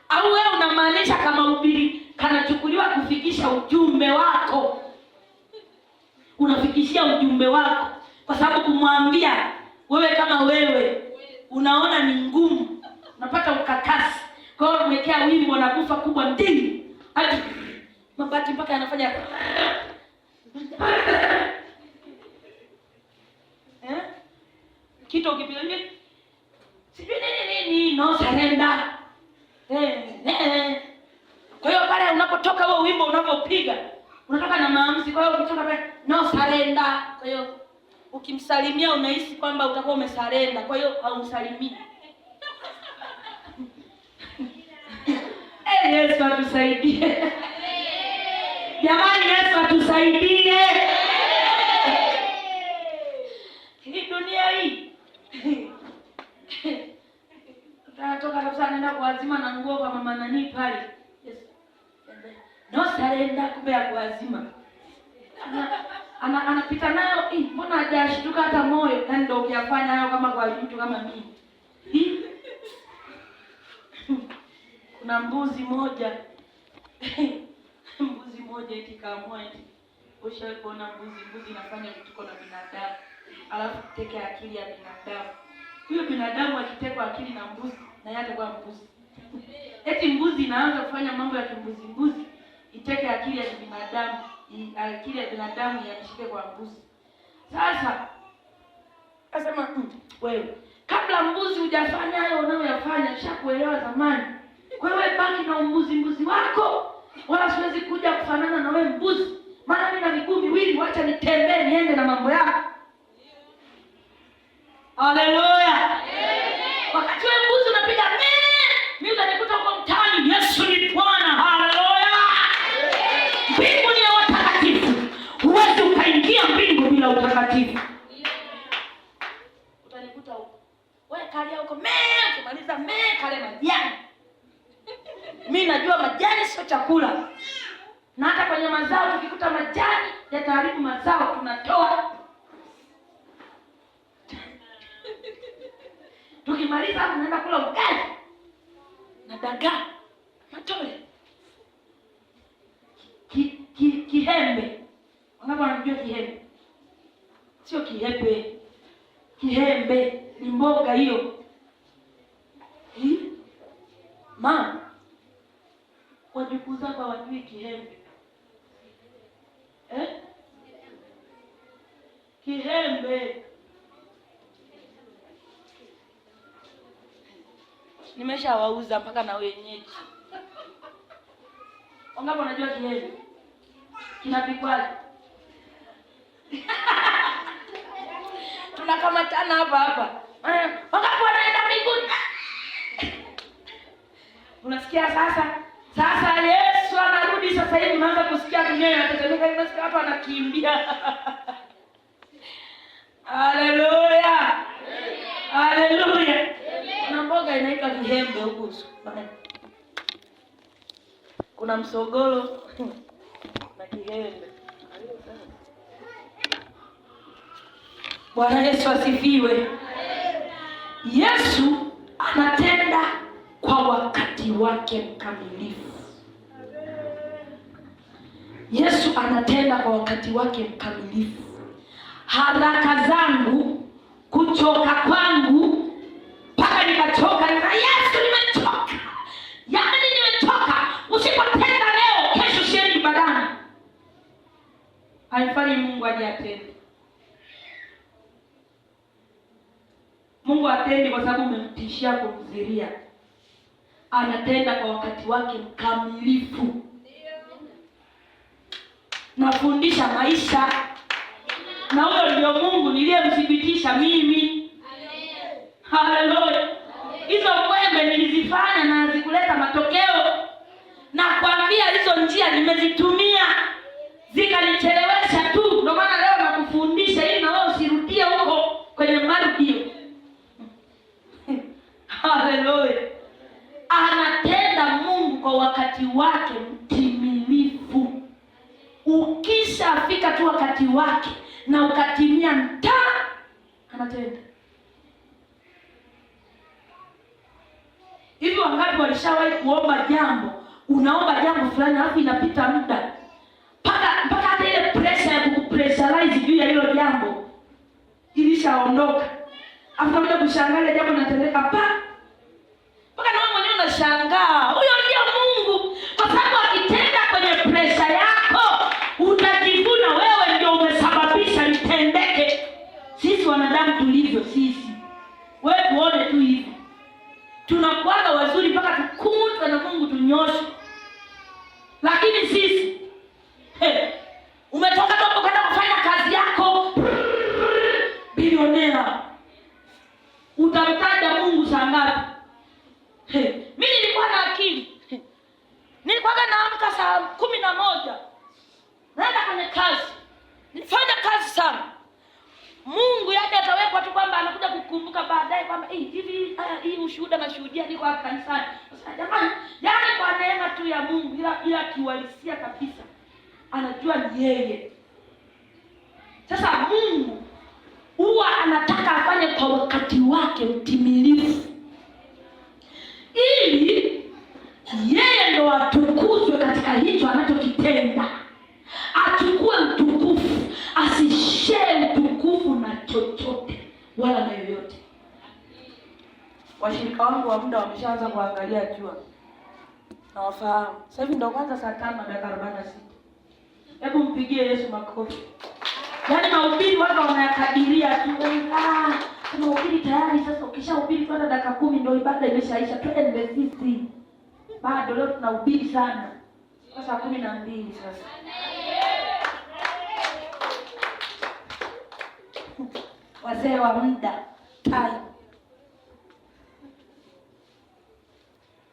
Au wewe unamaanisha kama ubiri kanachukuliwa kufikisha ujumbe wako? Unafikishia ujumbe wako kwa sababu kumwambia wewe kama wewe unaona ni ngumu, unapata ukakasi. Kwa hiyo umekea wimbo na kufa kubwa ndini. Hadi mabati mpaka yanafanya kitu ukipiga hivi. Sijui nini no surrender. Kwa hiyo pale unapotoka huo wimbo unapopiga, unatoka na maamuzi. Kwa hiyo ukitoka pale no surrender. Kwa hiyo ukimsalimia unahisi kwamba utakuwa umesarenda, kwa hiyo haumsalimii. Yesu atusaidie. Jamani, Yesu atusaidie. Hii dunia hii. Tunatoka kabisa naenda kuazima na nguo kwa mama nani pale. Yes. No surrender, kumbe ya kuazima. Anapita nayo, mbona hajashtuka hata moyo? Yaani ndio ukiyafanya hayo kama kwa mtu kama mimi. Kuna mbuzi moja eti kaamua eti ushawahi kuona mbuzi inafanya vituko na binadamu, alafu teke akili ya binadamu. Huyo binadamu akitekwa akili na mbuzi na yeye atakuwa mbuzi. Eti mbuzi inaanza kufanya mambo ya kimbuzi, iteke akili ya binadamu, akili ya binadamu yamshike kwa mbuzi. Sasa akasema wewe kabla mbuzi hujafanya hayo unayoyafanya nishakuelewa zamani. Kwa hiyo wewe baki na mbuzi wako, wala siwezi kuja kufanana na wewe mbuzi. Maana mimi na miguu miwili, wacha nitembee niende na mambo yako. Haleluya. Wakati wewe mbuzi unapiga mimi utanikuta huko mtaani. Yesu ni Bwana. Haleluya. Mbingu ni ya watakatifu. Huwezi ukaingia mbingu bila utakatifu. Utanikuta huko. Wewe kalia huko ukimaliza kale majani. Mimi najua majani sio chakula. Na hata kwenye mazao tukikuta majani yataharibu mazao tunatoa. Tukimaliza hapo tunaenda kula ugali na dagaa, matole. Kihembe. Wangapi wanajua kihembe? Sio kihembe. Kihembe ni mboga hiyo. Mama, wajukuu zako hawajui kihembe. Kihembe. Nimeshawauza mpaka na wenyeji. Wangapi wanajua kihembe? Kinapikwaje? Tunakamatana hapa. Wangapi wanaenda mbinguni? Unasikia sasa Yesu anarudi sasa hivi, unaanza kusikia dunia inatetemeka, unasikia watu wanakimbia. Haleluya. Haleluya. Kuna mboga inaitwa kihembe huko. Kuna msogolo na kihembe. Bwana Yesu asifiwe. Yesu anatenda kwa wakati wake mkamilifu. Yesu anatenda kwa wakati wake mkamilifu. Haraka zangu, kuchoka kwangu, mpaka nikachoka. Yesu nimechoka. Yaani nimechoka. Usipotenda leo, kesho Mungu hatendi kwa sababu umemtishia kumziria. Anatenda kwa wakati wake mkamilifu. Nafundisha maisha, na huyo ndio Mungu niliyemthibitisha mimi. Haleluya. Hizo kwembe nilizifanya na zikuleta matokeo, na kuambia hizo njia nimezitumia zikanichelewesha tu. Ndio maana leo nakufundisha ili na wewe usirudie huko kwenye marudio. Haleluya. Anatenda Mungu kwa wakati wake mtimilifu. Ukishafika tu wakati wake na ukatimia anatenda. Hivi wangapi walishawahi kuomba jambo, unaomba jambo fulani alafu inapita muda mpaka hata ile pressure ya kupressurize juu ya hilo jambo ilishaondoka, afu unaenda kushangaa jambo linatendeka mpaka na wewe mwenyewe unashangaa. Huyo ndio Mungu, kwa sababu akitenda kwenye pressure yako utajivuna wewe ndio umesababisha litendeke. Sisi wanadamu tulivyo sisi, wewe tuone tu hivi, tunakuwa wazuri mpaka tukutwe na Mungu tunyoshe. Lakini sisi umetoka hapo kwenda kufanya kazi yako bilionea, utamtaja Mungu saa ngapi? Mimi nilikuwa na akili, nilikuwa naamka saa 11 naenda kwenye kazi, nilifanya kazi sana. Mungu yake atawekwa tu kwamba anakuja kukumbuka baadaye kwamba hivi hii ushuhuda na shuhudia niko hapa kanisani. Sasa jamani, yani kwa neema tu ya Mungu, ila kiwalisia kabisa anajua ni yeye. Sasa Mungu huwa anataka afanye kwa wakati wake mtimilifu, ili yeye ndo atukuzwe katika hicho anachokitenda. Achukue utukufu, asishare utukufu na chochote wala na yoyote. Washirika wangu wa muda wameshaanza kuangalia jua, na wafahamu sasa hivi ndio kwanza saa 5:46. Hebu mpigie Yesu makofi. Yaani mahubiri watu wanayakadiria tu, tunahubiri tayari. Sasa ukishahubiri tu hata dakika 10 ndio ibada imeshaisha. Twende sisi, bado leo tunahubiri sana kwa saa 12 sasa. Wazee wa muda time.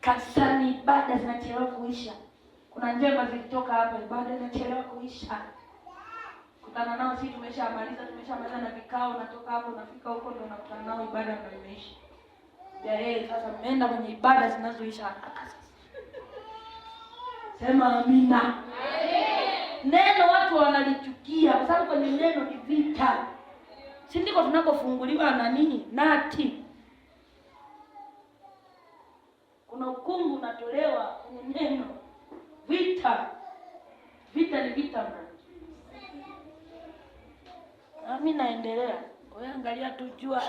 Kanisani ibada zinachelewa kuisha. Kuna njema zilitoka hapa, ibada zinachelewa kuisha. Kutana nao sisi tumeshamaliza na vikao, natoka hapo nafika huko ndo nakutana nao ibada ndio imeisha. Sasa mmeenda kwenye ibada zinazoisha haraka sasa. Sema amina. Amen. Neno watu wanalichukia kwa sababu kwenye neno ni vita. Si ndiko tunakofunguliwa nati. Kuna hukumu unatolewa kwenye neno. Vita ni vita bwana. Mimi naendelea. Wewe angalia tu jua.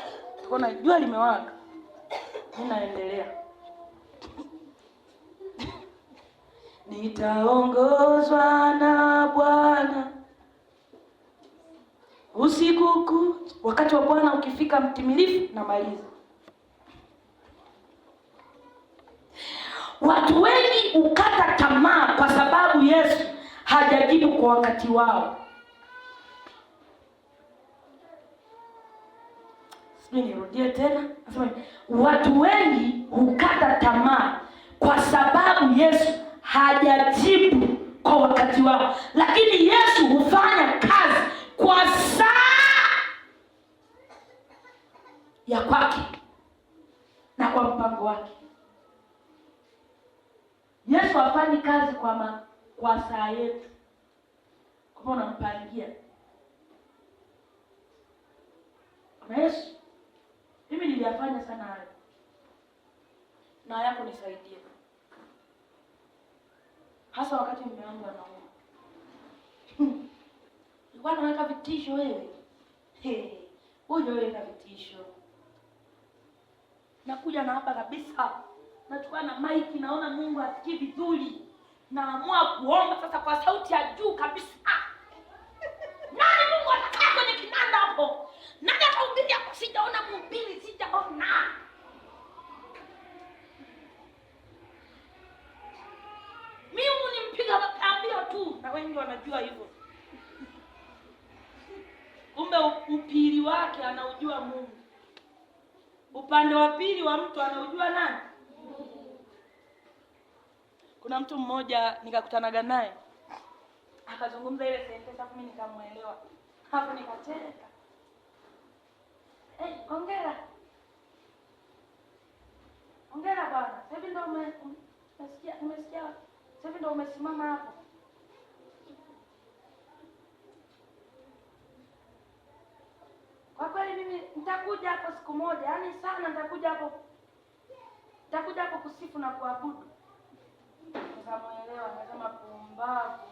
Tunaona jua limewaka. Mimi naendelea. Nitaongozwa na Bwana usiku kucha. Wakati wa Bwana ukifika mtimilifu na maliza. Watu wengi ukata tamaa kwa sababu Yesu hajajibu kwa wakati wao. Nirudie tena. Watu wengi hukata tamaa kwa sababu Yesu hajajibu kwa wakati wao. Lakini Yesu hufanya kazi kwa saa ya kwake na kwa mpango wake. Yesu hafanyi kazi kwa saa yetu. Kama unampangia na Yesu, mimi niliyafanya sana hayo, na yako nisaidie. Hasa wakati mume wangu anauma. Nilikuwa naweka vitisho wewe. Wewe weka vitisho. Nakuja na hapa kabisa. Nachukua na mic, naona Mungu asikii vizuri. Naamua kuomba sasa kwa sauti ya juu kabisa. Nani Mungu atakaa kwenye kinanda hapo? Nani atahubiri hapo? Sijaona mhubiri, sijaona. anajua hivyo. Kumbe upili wake anaujua Mungu. Upande wa pili wa mtu anaujua nani? Kuna mtu mmoja nikakutanaga naye, akazungumza ile sentence hapo mimi nikamuelewa. Hapo nikacheka. Hongera. Hongera bwana. Sasa hivi ndio umesikia. Sasa hivi ndio umesimama hapo. Kwa kweli mimi nitakuja hapo siku moja, yaani sana nitakuja hapo kusifu na kuabudu. Nikamuelewa, nasema pumbavu.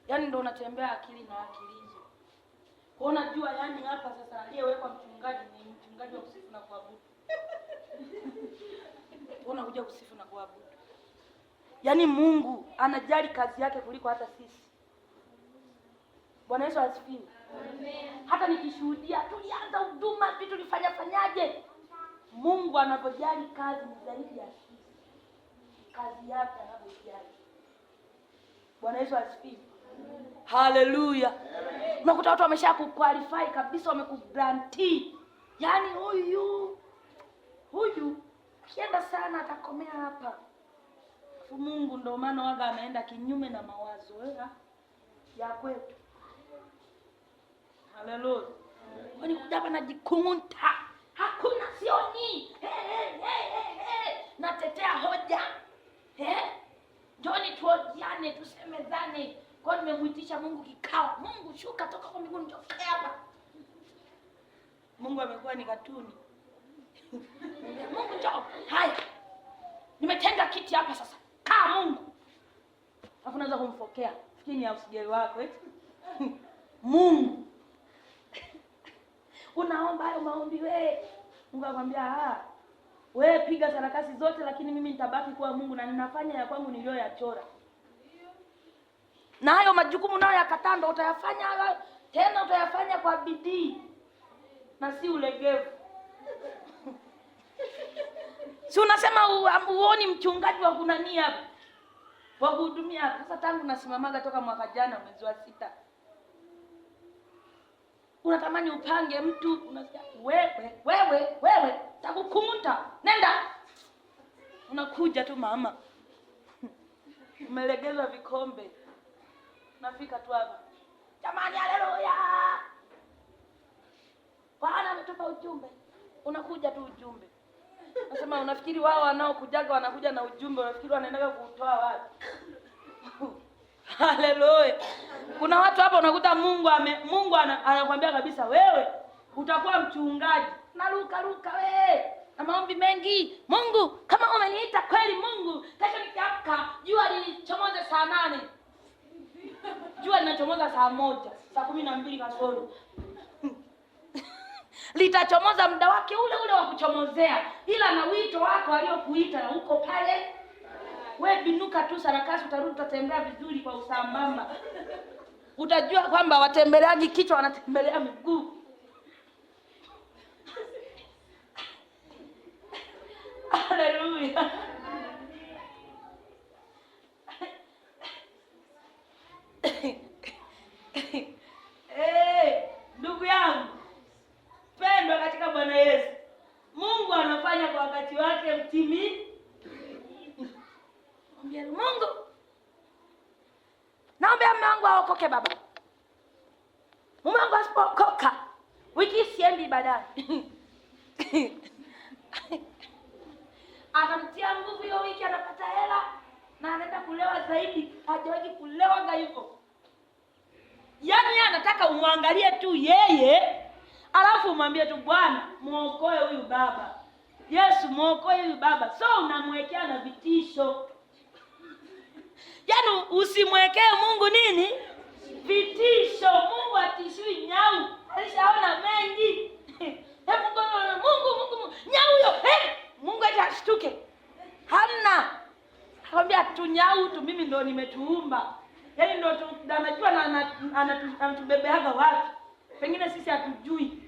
Yaani ndio unatembea akili na akili hizo. Kwa unajua yaani hapa sasa aliyewekwa mchungaji ni mchungaji wa kusifu na kuabudu. Unakuja kusifu na kuabudu. Yaani Mungu anajali kazi yake kuliko hata sisi. Bwana Yesu asifiwe. Amen. Hata nikishuhudia tulianza huduma vitu tulifanyaje. Mungu anapojali kazi ni zaidi ya sisi. Kazi yake anapojali. Bwana Yesu asifiwe. Haleluya. Unakuta watu wamesha kuqualify kabisa, wamekuguarantee. Yaani huyu kienda sana atakomea hapa. Mungu ndio maana waga anaenda kinyume na mawazo ya kwetu. Haleluya. Kwani kuja hapa najikunta. Hakuna sioni. Natetea hoja. Njoni tuojiane, tusemezane. Kwa nimemuitisha Mungu kikao. Mungu shuka toka kwa mbinguni njoo hapa. Mungu amekuwa ni katuni. Mungu njoo. Haya. Nimetenga kiti hapa sasa. Kaa Mungu. Alafu naanza kumfokea. Fikini ya usigeli wako Mungu. Unaomba hayo maombi wewe. Mungu akwambia wewe piga sarakasi zote lakini mimi nitabaki kuwa Mungu na ninafanya ya kwangu niliyoyachora. Na hayo majukumu nayo yakatando utayafanya tena utayafanya kwa bidii. Na si ulegevu. Si unasema uoni mchungaji wa kunania hapa? Wa kuhudumia hapa. Sasa tangu nasimamaga toka mwaka jana mwezi wa 6. Unatamani upange mtu, unasikia wewe takukumuta. Nenda. Unakuja tu mama. Umelegeza vikombe. Nafika tu hapa. Jamani haleluya. Bwana ametupa ujumbe. Unakuja tu ujumbe. Nasema unafikiri wao wanaokujaga wanakuja na ujumbe, unafikiri wanaendaga kuutoa wapi? Haleluya. Kuna watu hapa unakuta Mungu anakuambia kabisa wewe utakuwa mchungaji. Na ruka wewe. Na maombi mengi. Mungu, kama umeniita kweli Mungu, kesho nikiamka jua lichomoze saa 8. Jua linachomoza saa 1, saa 12 kasoro. Litachomoza muda wake ule wa kuchomozea. Ila na wito wako aliokuita na uko pale. Wewe binuka tu sarakasi, utarudi utatembea vizuri kwa usambamba. Utajua kwamba watembeleaji kichwa wanatembelea miguu. Haleluya. Ndugu yangu pendwa katika Bwana Yesu, Mungu anafanya kwa wakati wake mtimi. Mwambie Mungu, naomba mume wangu aokoke baba. Mume wangu asipokoka wiki siendi ibadani. Anamtia nguvu hiyo wiki, anapata hela na anaenda kulewa zaidi. Hajawahi kulewa hivyo. Yaani anataka umwangalie tu yeye, alafu umwambie tu Bwana muokoe huyu baba. Yesu muokoe huyu baba. So unamwekea na vitisho. Yaani usimwekee Mungu nini? Vitisho. Mungu atishui nyau. Alishaona mengi. Mungu nyau huyo. Mungu atashtuke. Hamna. Akwambia tu nyau tu mimi ndo nimetuumba. Yaani ndo anajua na anatubebeaga watu. Pengine sisi hatujui.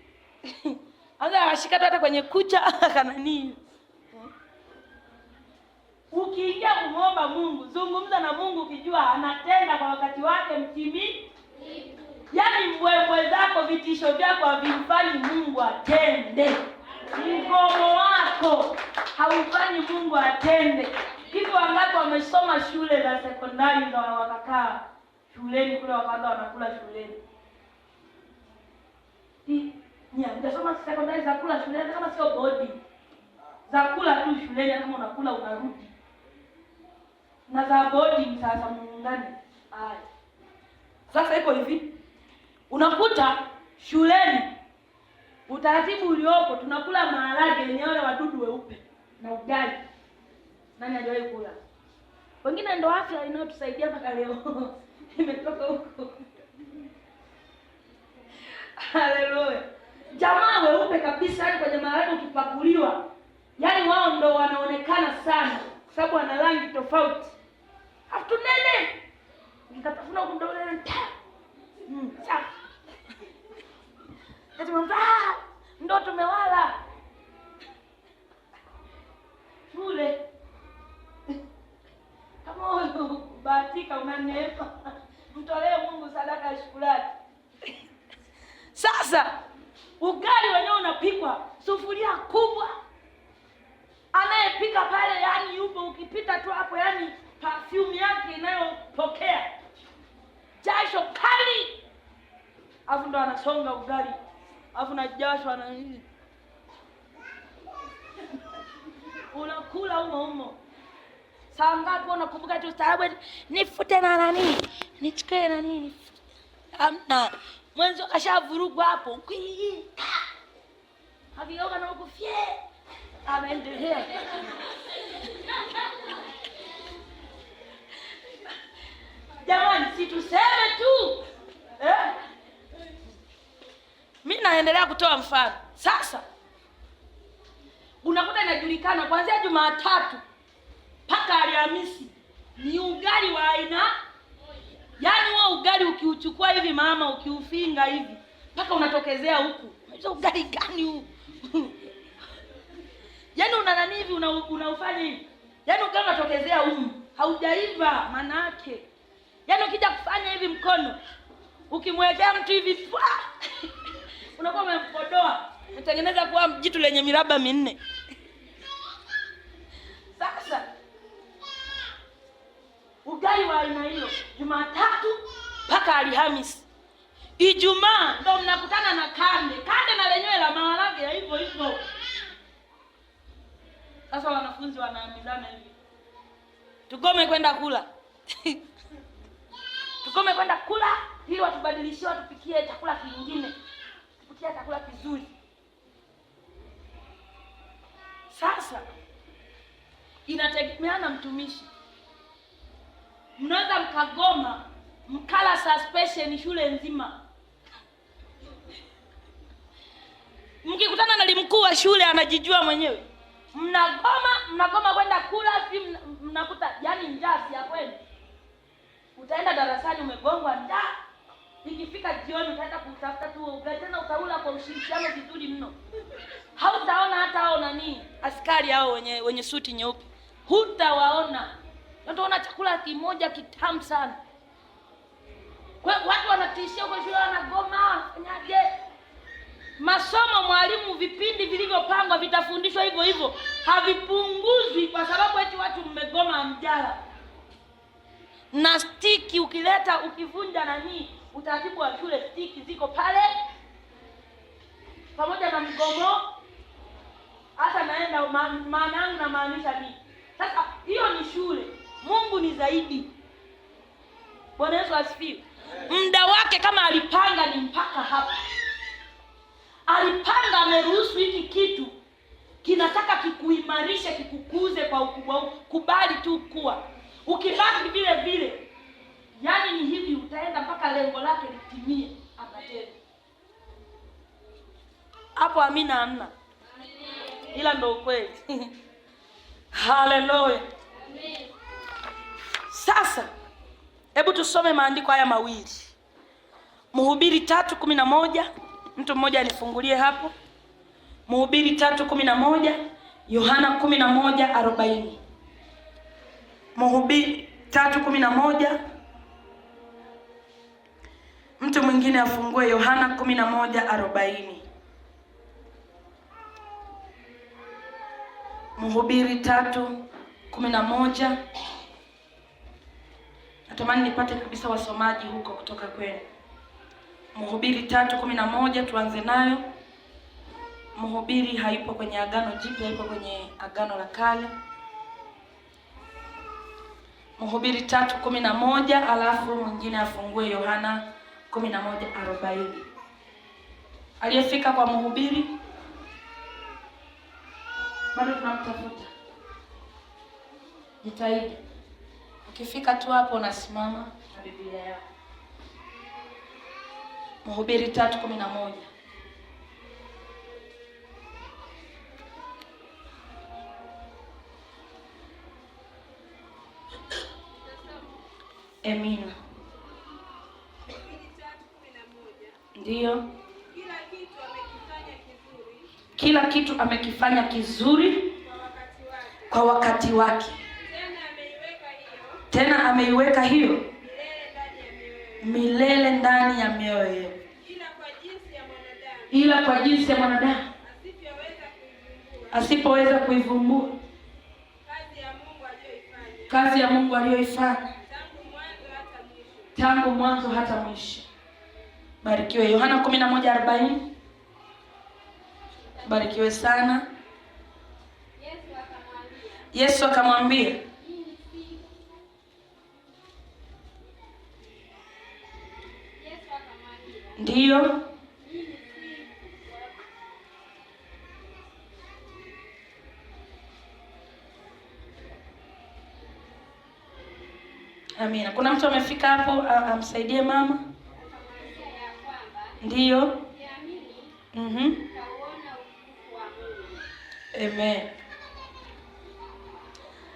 Anza ashika hata kwenye kucha kana nini. Ukiingia kumwomba Mungu, zungumza na Mungu ukijua anatenda kwa wakati wake mtimi. Yaani mbwembwe zako, vitisho vyako havimfanyi Mungu atende. Mgomo wako haufanyi Mungu atende. Hivyo wangapi wamesoma shule za sekondari za wakakaa shuleni kule wakaanza wanakula shuleni. Ningesoma sekondari za kula shuleni kama sio bodi. Za kula tu shuleni kama unakula unarudi. Na za bodi sasa muungane. Haya. Sasa iko hivi. Unakuta shuleni utaratibu uliopo tunakula maharage yenye wale wadudu weupe na ugali. Nani hajawahi kula? Wengine ndio afya inayotusaidia mpaka leo. Imetoka huko. Haleluya. Jamaa weupe kabisa yani kwenye maharage ukipakuliwa. Yaani wao ndio wanaonekana sana kwa sababu wana rangi tofauti. Hatunene. Nikatafuna kumdole safi. Ndo tumewala. Shule. Kama wewe bahatika unanepa, mtolee Mungu sadaka ya shukrani. Sasa ugali wenyewe unapikwa sufuria kubwa. Anayepika pale yani yupo ukipita tu hapo yani perfume yake inayopokea. Jasho kali. Alafu ndo anasonga ugali. Alafu na jasho ana nini? Unakula umo. Saa ngapi unakumbuka tu staarabu nifute na nani? Nichukue na nini? Amna. Mwanzo kashavurugwa hapo. Havioga na ukufie. Ameendelea. Jamani, si tuseme tu. Mimi naendelea kutoa mfano. Sasa unakuta inajulikana kuanzia Jumatatu mpaka Alhamisi ni ugali wa aina. Yaani wao ugali ukiuchukua hivi mama ukiufinga hivi mpaka unatokezea huku. Unajua ugali gani huu? Yaani una nani hivi unaufanya hivi. Yaani ugali unatokezea huku. Haujaiva maana yake. Yaani ukija kufanya hivi mkono ukimwekea mtu hivi unakuwa umempodoa. Unatengeneza kuwa jitu lenye miraba minne. Sasa ugali wa aina hiyo Jumatatu mpaka Alhamisi. Ijumaa ndo mnakutana na kande. Kande na lenyewe la maharage ya hivyo hivyo. Sasa wanafunzi wanaambizana hivi. Tukome kwenda kula. Tukome kwenda kula ili watubadilishie watupikie chakula kingine. Tupikie chakula kizuri. Sasa inategemeana mtumishi. Mnaweza mkagoma mkala suspension shule nzima. Mkikutana na mkuu wa shule anajijua mwenyewe. Mnagoma kwenda kula si mnakuta yani njaa si ya kweli. Utaenda darasani umegongwa njaa. Ikifika jioni utaenda kutafuta tu ugali tena utaula kwa ushirikiano vizuri mno. Hautaona hata hao nani askari hao wenye suti nyeupe. Hutawaona. Utaona chakula kimoja kitamu sana. Kwa watu wanatishia kwa shule wanagoma, fanyaje? Masomo mwalimu vipindi vilivyopangwa vitafundishwa hivyo hivyo. Havipunguzwi kwa sababu eti watu mmegoma mjala. Na stiki ukileta ukivunja nani utaratibu wa shule stiki ziko pale pamoja na mgomo. Hata naenda maana yangu na maanisha nini? Sasa hiyo ni shule. Mungu ni zaidi. Bwana Yesu asifiwe. Muda wake kama alipanga ni mpaka hapa. Alipanga ameruhusu hiki kitu kinataka kikuimarisha kikukuze kwa ukubwa. Kubali tu kuwa. Ukibaki vile vile yani ni hivi utaenda mpaka lengo lake litimie akatende. Hapo amina amna. Ila ndo ukweli. Haleluya. Amen. Sasa hebu tusome maandiko haya mawili. Mhubiri 3:11. Mtu mmoja anifungulie hapo. Mhubiri 3:11, Yohana 11:40.
Mhubiri 3:11. Mtu mwingine afungue Yohana 11:40. Mhubiri 3:11. Natamani nipate kabisa wasomaji huko kutoka kwenu. Mhubiri 3:11 tuanze nayo. Mhubiri haipo kwenye Agano Jipya, haipo kwenye Agano la Kale. Mhubiri 3:11, alafu mwingine afungue Yohana 11:40. Aliyefika kwa Mhubiri? Bado tunamtafuta. Jitahidi. Ukifika tu hapo unasimama na Biblia yako. Mhubiri 3:11. Amina. Ndiyo. Kila kitu amekifanya kizuri kwa wakati wake. Tena ameiweka hiyo milele ndani ya mioyo yetu. Ila kwa jinsi ya mwanadamu asipoweza kuivumbua kazi ya Mungu aliyoifanya tangu mwanzo hata mwisho. Barikiwe. Yohana 11:40. Barikiwe sana. Yesu akamwambia, ndiyo, amina. Kuna mtu amefika hapo amsaidie mama? Ndiyo. Amen.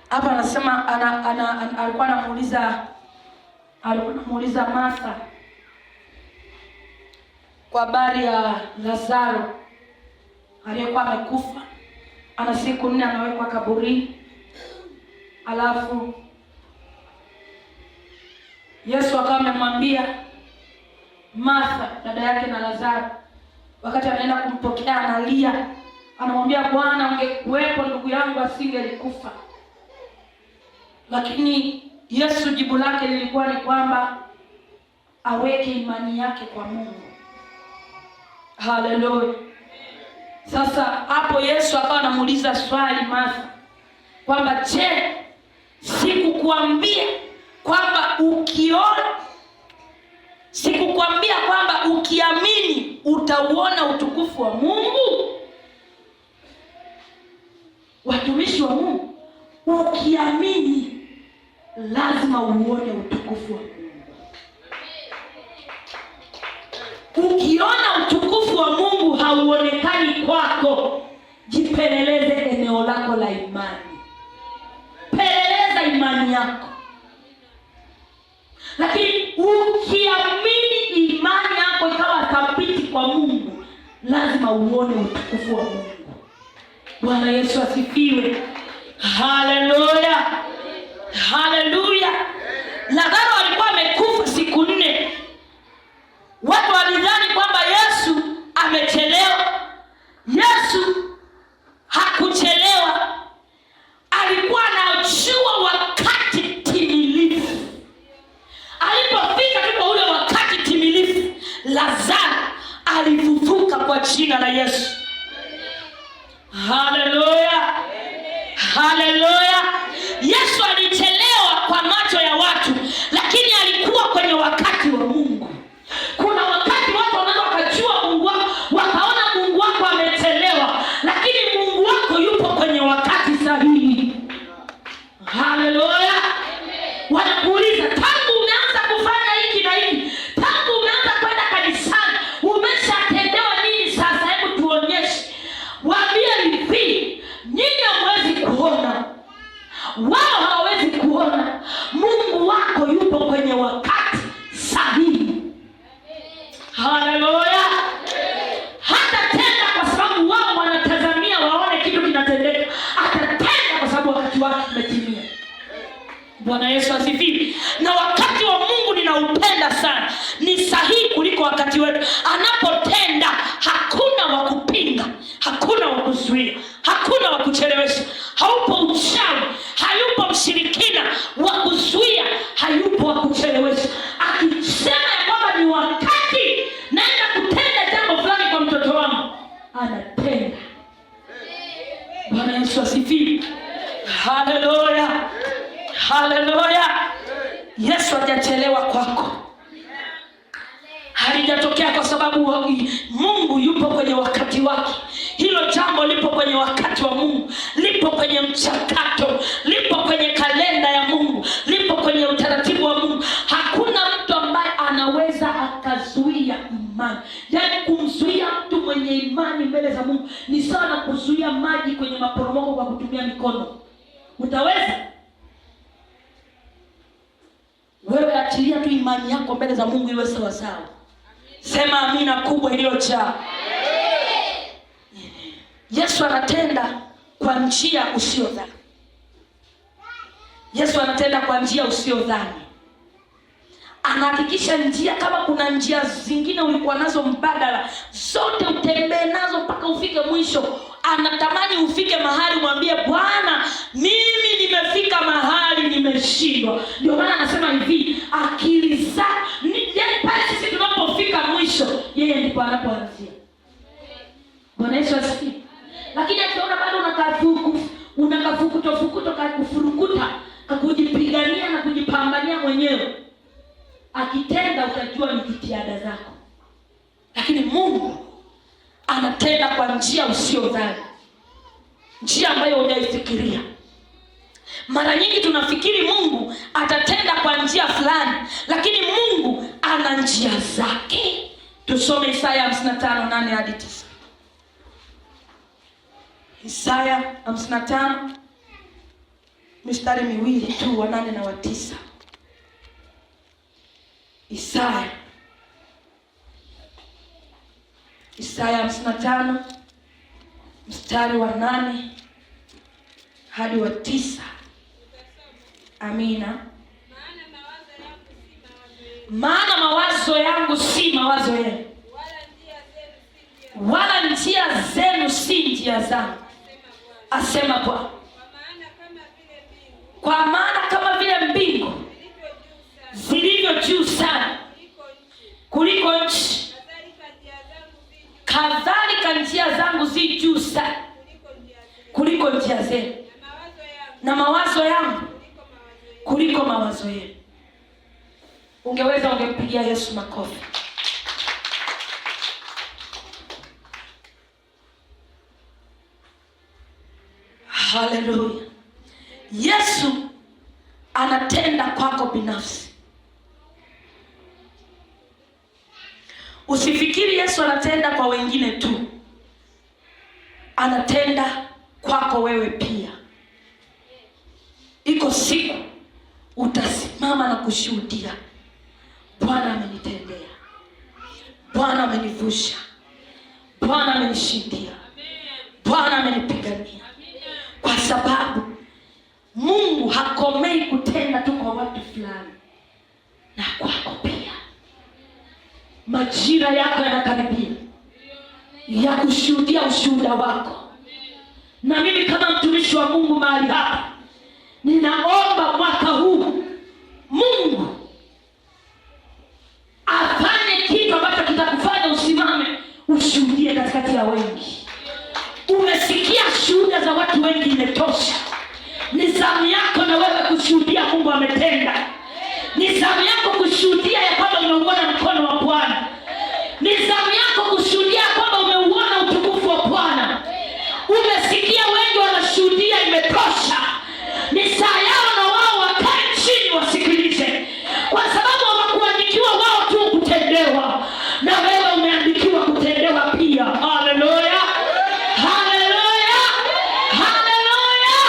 Hapa anasema alikuwa anamuuliza Martha kwa habari ya Lazaro aliyekuwa amekufa, ana siku 4 amewekwa kaburini. Alafu Yesu akawa amemwambia Martha, dada yake na Lazaro, wakati anaenda kumpokea analia, anamwambia, Bwana, ungekuwepo ndugu yangu asingelikufa. Lakini Yesu jibu lake lilikuwa ni kwamba aweke imani yake kwa Mungu. Haleluya. Sasa hapo Yesu akawa anamuuliza swali Martha kwamba, je, sikukuambia kwamba ukiamini utauona utukufu wa Mungu? Watumishi wa Mungu, ukiamini lazima uone utukufu wa Mungu. Ukiona utukufu wa Mungu hauonekani kwako, jipeleleze eneo lako la imani. Peleleza imani yako. Lakini ukiamini imani yako ikawa thabiti kwa Mungu, lazima uone utukufu wa Mungu. Bwana Yesu asifiwe. Haleluya. Haleluya. Lazaro alikuwa amekufa siku 4. Watu walidhani kwamba Yesu amechelewa. Yesu hakuchelewa. Alikuwa anajua wakati timilifu. Alipofika kwa ule wakati timilifu, Lazaro alifufuka kwa jina la Yesu. Haleluya. Haleluya. Yesu alichelewa kwa macho ya watu, lakini alikuwa kwenye wakati wa Mungu. Kuna wakati watu wanaweza wakajua Mungu wako, wakaona Mungu wako amechelewa, lakini Mungu wako yupo kwenye wakati sahihi. Haleluya. Wanakuuliza, tangu umeanza kufanya hiki na hiki, tangu umeanza kwenda kanisani, umeshatendewa nini sasa? Hebu tuonyeshe. Waambie hivi, nyinyi hamwezi kuona, wao hawawezi kuona. Mungu wako yupo kwenye wakati sahihi. Bwana Yesu asifiwe. Na wakati wa Mungu ninaupenda sana, ni sahihi kuliko wakati wetu. Anapotenda hakuna wa kupinga, hakuna wa kuzuia, hakuna wa kuchelewesha. Haupo uchawi, hayupo mshirikina wa kuzuia, hayupo wa kuchelewesha. Akisema ya kwamba ni wakati naenda kutenda jambo fulani kwa mtoto wangu, anatenda. Bwana Yesu asifiwe. Haleluya. Haleluya. Yesu hajachelewa kwako. Halijatokea kwa sababu Mungu yupo kwenye wakati wake. Hilo jambo lipo kwenye wakati wa Mungu, lipo kwenye mchakato, lipo kwenye kalenda ya Mungu, lipo kwenye utaratibu wa Mungu. Hakuna mtu ambaye anaweza akazuia imani. Yaani kumzuia mtu mwenye imani mbele za Mungu ni sawa na kuzuia maji kwenye maporomoko kwa kutumia mikono. Utaweza? Wewe achilia tu imani yako mbele za Mungu iwe sawa sawa. Sema amina kubwa iliyojaa. Yesu anatenda kwa njia usiyodhani. Yesu anatenda kwa njia usiyodhani. Anahakikisha njia, kama kuna njia zingine ulikuwa nazo mbadala, zote utembee nazo mpaka ufike mwisho. Anatamani ufike mahali mwambie Bwana, mimi nimefika mahali nimeshindwa. Ndio maana anasema hivi, akili za yaani pale sisi tunapofika mwisho, yeye ndipo anapoanzia. Bwana Yesu asifiwe. Lakini akiona bado unakafukuto kakufurukuta, kakujipigania na kujipambania mwenyewe, akitenda utajua ni jitihada zako. Lakini Mungu anatenda kwa njia usiyodhani, njia ambayo hujaifikiria. Mara nyingi tunafikiri Mungu atatenda kwa njia fulani, lakini Mungu ana njia zake. Tusome Isaya 55:8 hadi 9. Isaya 55 mistari miwili tu, wa 8 na wa 9. Isaya 55 mstari wa 8 hadi wa 9. Amina. Maana mawazo yangu si mawazo yenu, wala njia zenu si njia zangu, asema Bwana. Kwa maana kama vile mbingu zilivyo juu sana kuliko nchi, kadhalika njia zangu zi juu sana kuliko njia zenu, na mawazo yangu kuliko mawazo yenu. Ungeweza ungempigia Yesu makofi. Haleluya. Yesu anatenda kwako binafsi. Usifikiri Yesu anatenda kwa wengine tu, anatenda kwako wewe pia. Iko siku utasimama na kushuhudia, Bwana amenitendea, Bwana amenivusha, Bwana amenishindia, Bwana amenipigania. Kwa sababu Mungu hakomei kutenda tu kwa watu fulani, na kwako pia. Majira yako yanakaribia ya kushuhudia ushuhuda wako. Na mimi kama mtumishi wa Mungu mahali hapa, ninaomba mwaka huu Mungu afanye kitu ambacho kitakufanya usimame ushuhudie katikati ya wengi. Umesikia shuhuda za watu wengi, imetosha. Ni zamu yako na wewe kushuhudia Mungu ametenda. Ni zamu yako kushuhudia ya kwamba umeuona mkono wa Bwana. Ni zamu yako kushuhudia kwamba umeuona utukufu wa Bwana. Umesikia wengi wanashuhudia, imetosha. Ni saa yao na wao wakae chini wasikilize, kwa sababu hawakuandikiwa wao tu kutendewa, na wewe umeandikiwa kutendewa pia. Haleluya, haleluya, haleluya.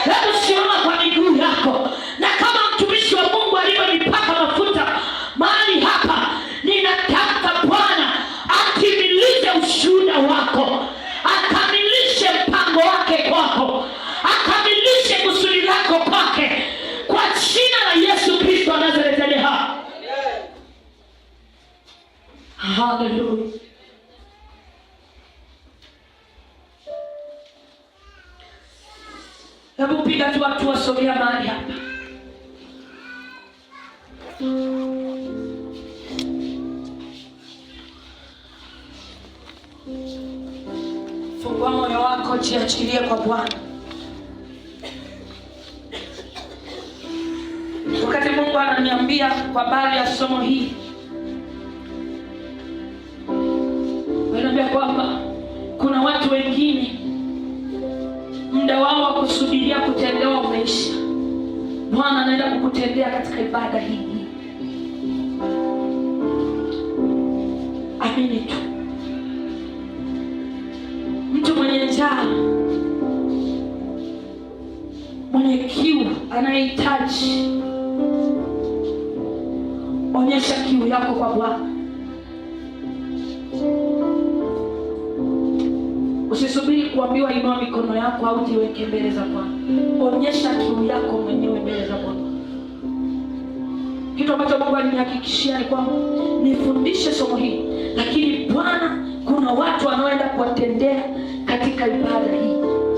Hebu simama kwa miguu yako, na kama mtumishi
Hebu piga tu watu wasogea mahali hapa. Fungua moyo wako, jiachilie kwa Bwana. Wakati Mungu ananiambia kwa habari ya somo hili, ananiambia kwamba kuna watu wengine muda wao wa kusubiria kutendewa umeisha. Bwana anaenda kukutendea katika ibada hii. Amini tu. Mtu mwenye njaa, mwenye kiu, anayehitaji, onyesha kiu yako kwa Bwana. Usisubiri kuambiwa inua mikono yako au jiweke mbele za Bwana. Onyesha kiu yako mwenyewe mbele za Bwana. Kitu ambacho Mungu alinihakikishia ni kwamba nifundishe somo hili, lakini Bwana kuna watu wanaoenda kuwatendea katika ibada hii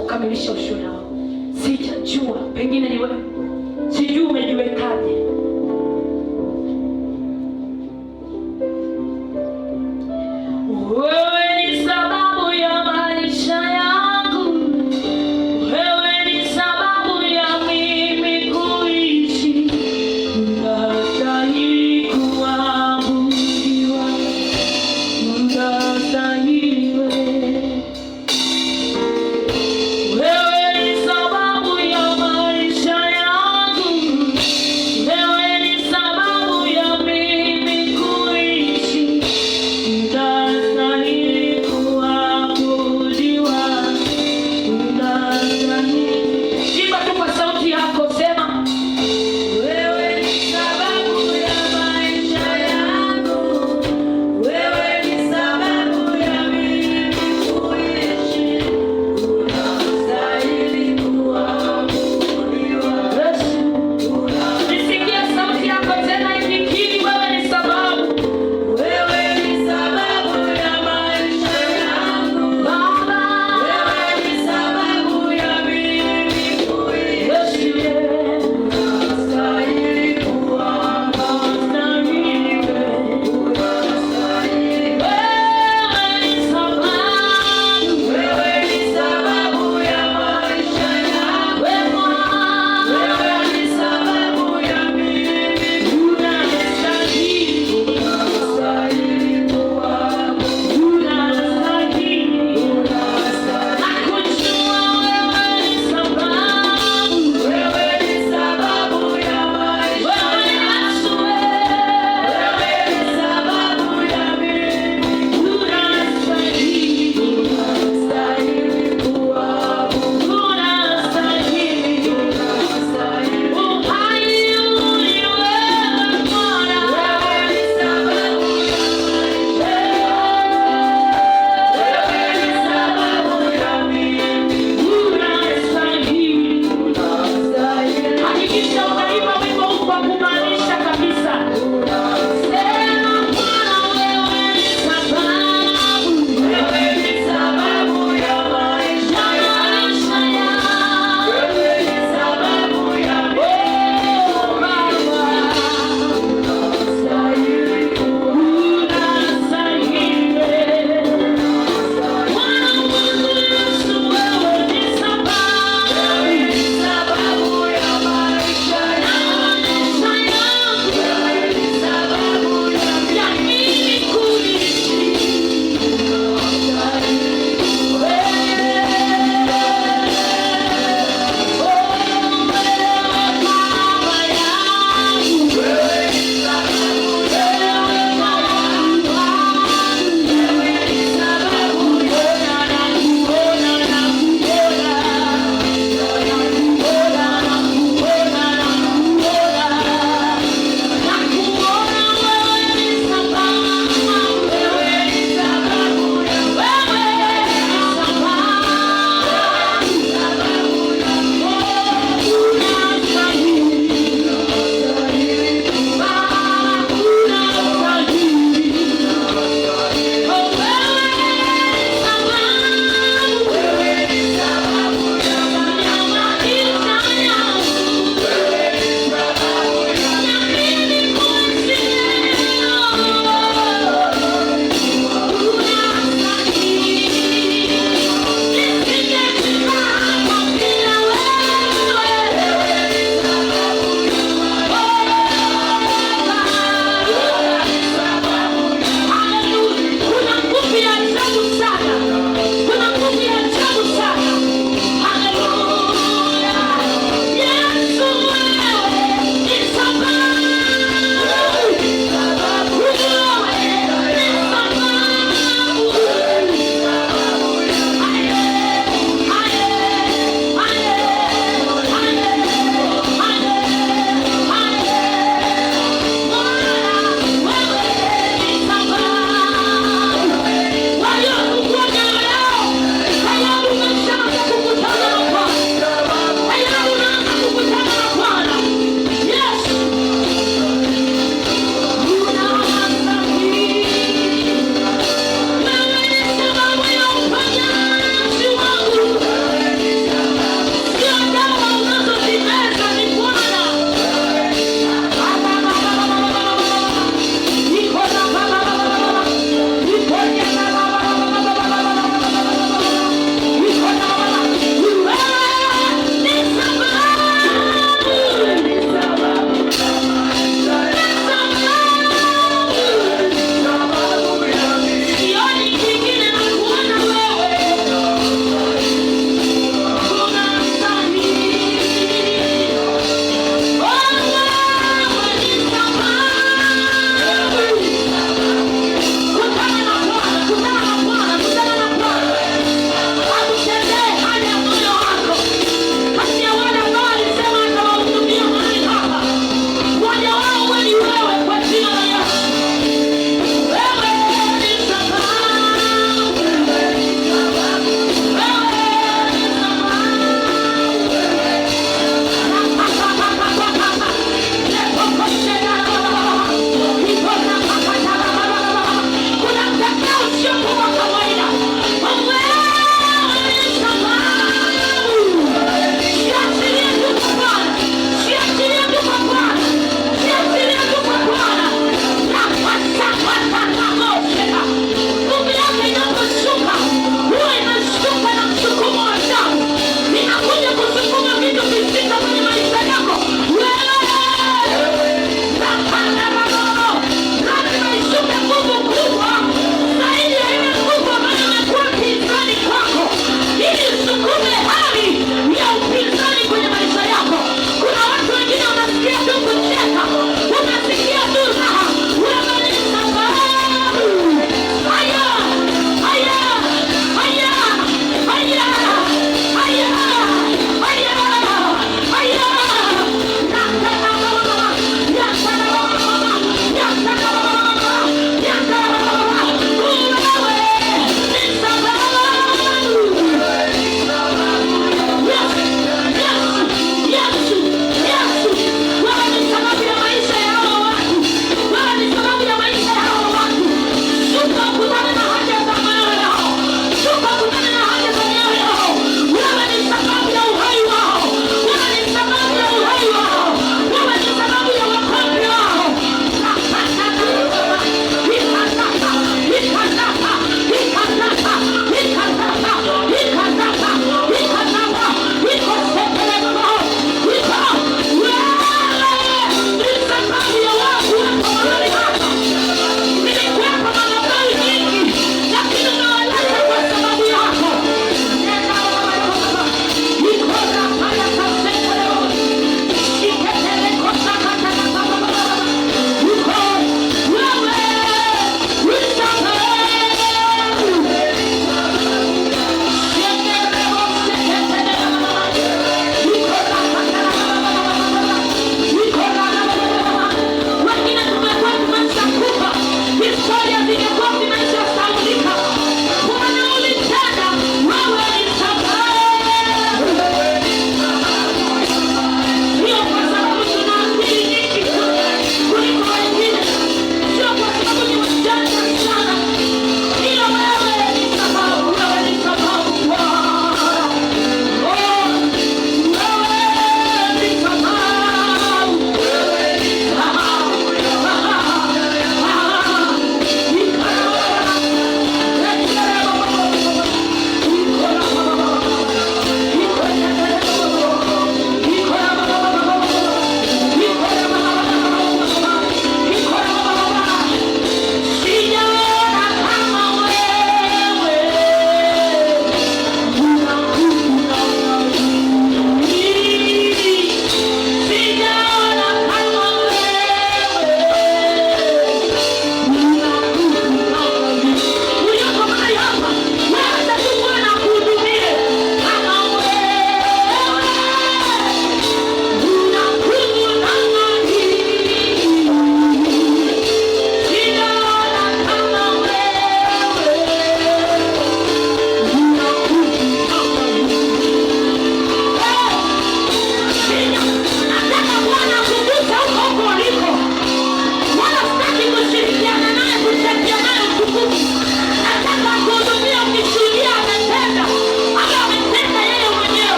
kukamilisha ushuhuda wao. Sijajua, pengine ni wewe. Sijui umejiwekaje. Wewe ni sababu ya maisha yangu. Wewe ni sababu ya mimi kuishi. Unastahili kuabudiwa. Unastahili wewe. Wewe ni sababu ya maisha yangu. Wewe ni sababu ya mimi kuishi. Unastahili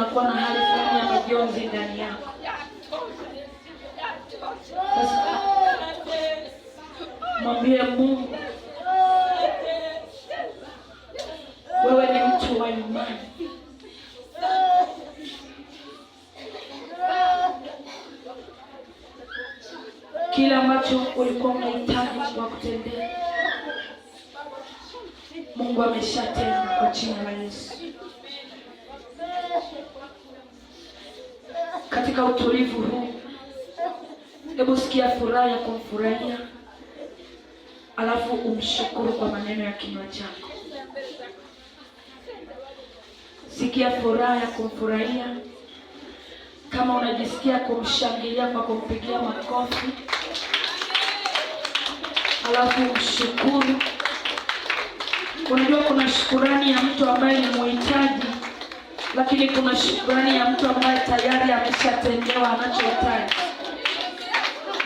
unakuwa na hali fulani ya majonzi ndani yako. Sasa mwambie Mungu, wewe ni mtu wa imani. Kila ambacho ulikuwa unahitaji kwa kutendea, Mungu ameshatenda kwa jina la Yesu. Katika utulivu huu, hebu sikia furaha ya kumfurahia, alafu umshukuru kwa maneno ya kinywa chako. Sikia furaha ya kumfurahia. Kama unajisikia kumshangilia kwa kumpigia makofi, alafu umshukuru. Unajua kuna shukurani ya mtu ambaye ni muhitaji, lakini kuna shukurani ya mtu ambaye tayari ameshatendewa anachohitaji.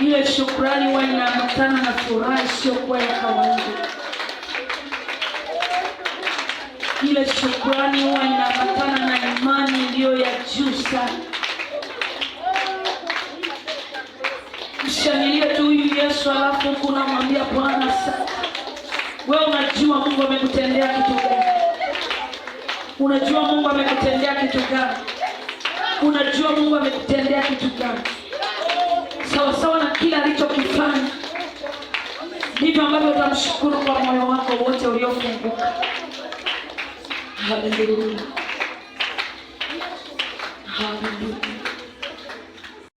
Ile shukurani huwa inaambatana na furaha isiyokuwa ya kawaida. Ile shukurani huwa inaambatana na imani iliyo ya juu sana. Mshangilie tu huyu Yesu, alafu kuna mwambia Bwana asante. Wewe unajua Mungu amekutendea kitu gani? Unajua Mungu amekutendea kitu gani? Unajua Mungu amekutendea kitu gani? Sawa sawa na kila alichokifanya, ndivyo ambavyo utamshukuru kwa moyo wako wote uliofunguka. Haleluya. Haleluya.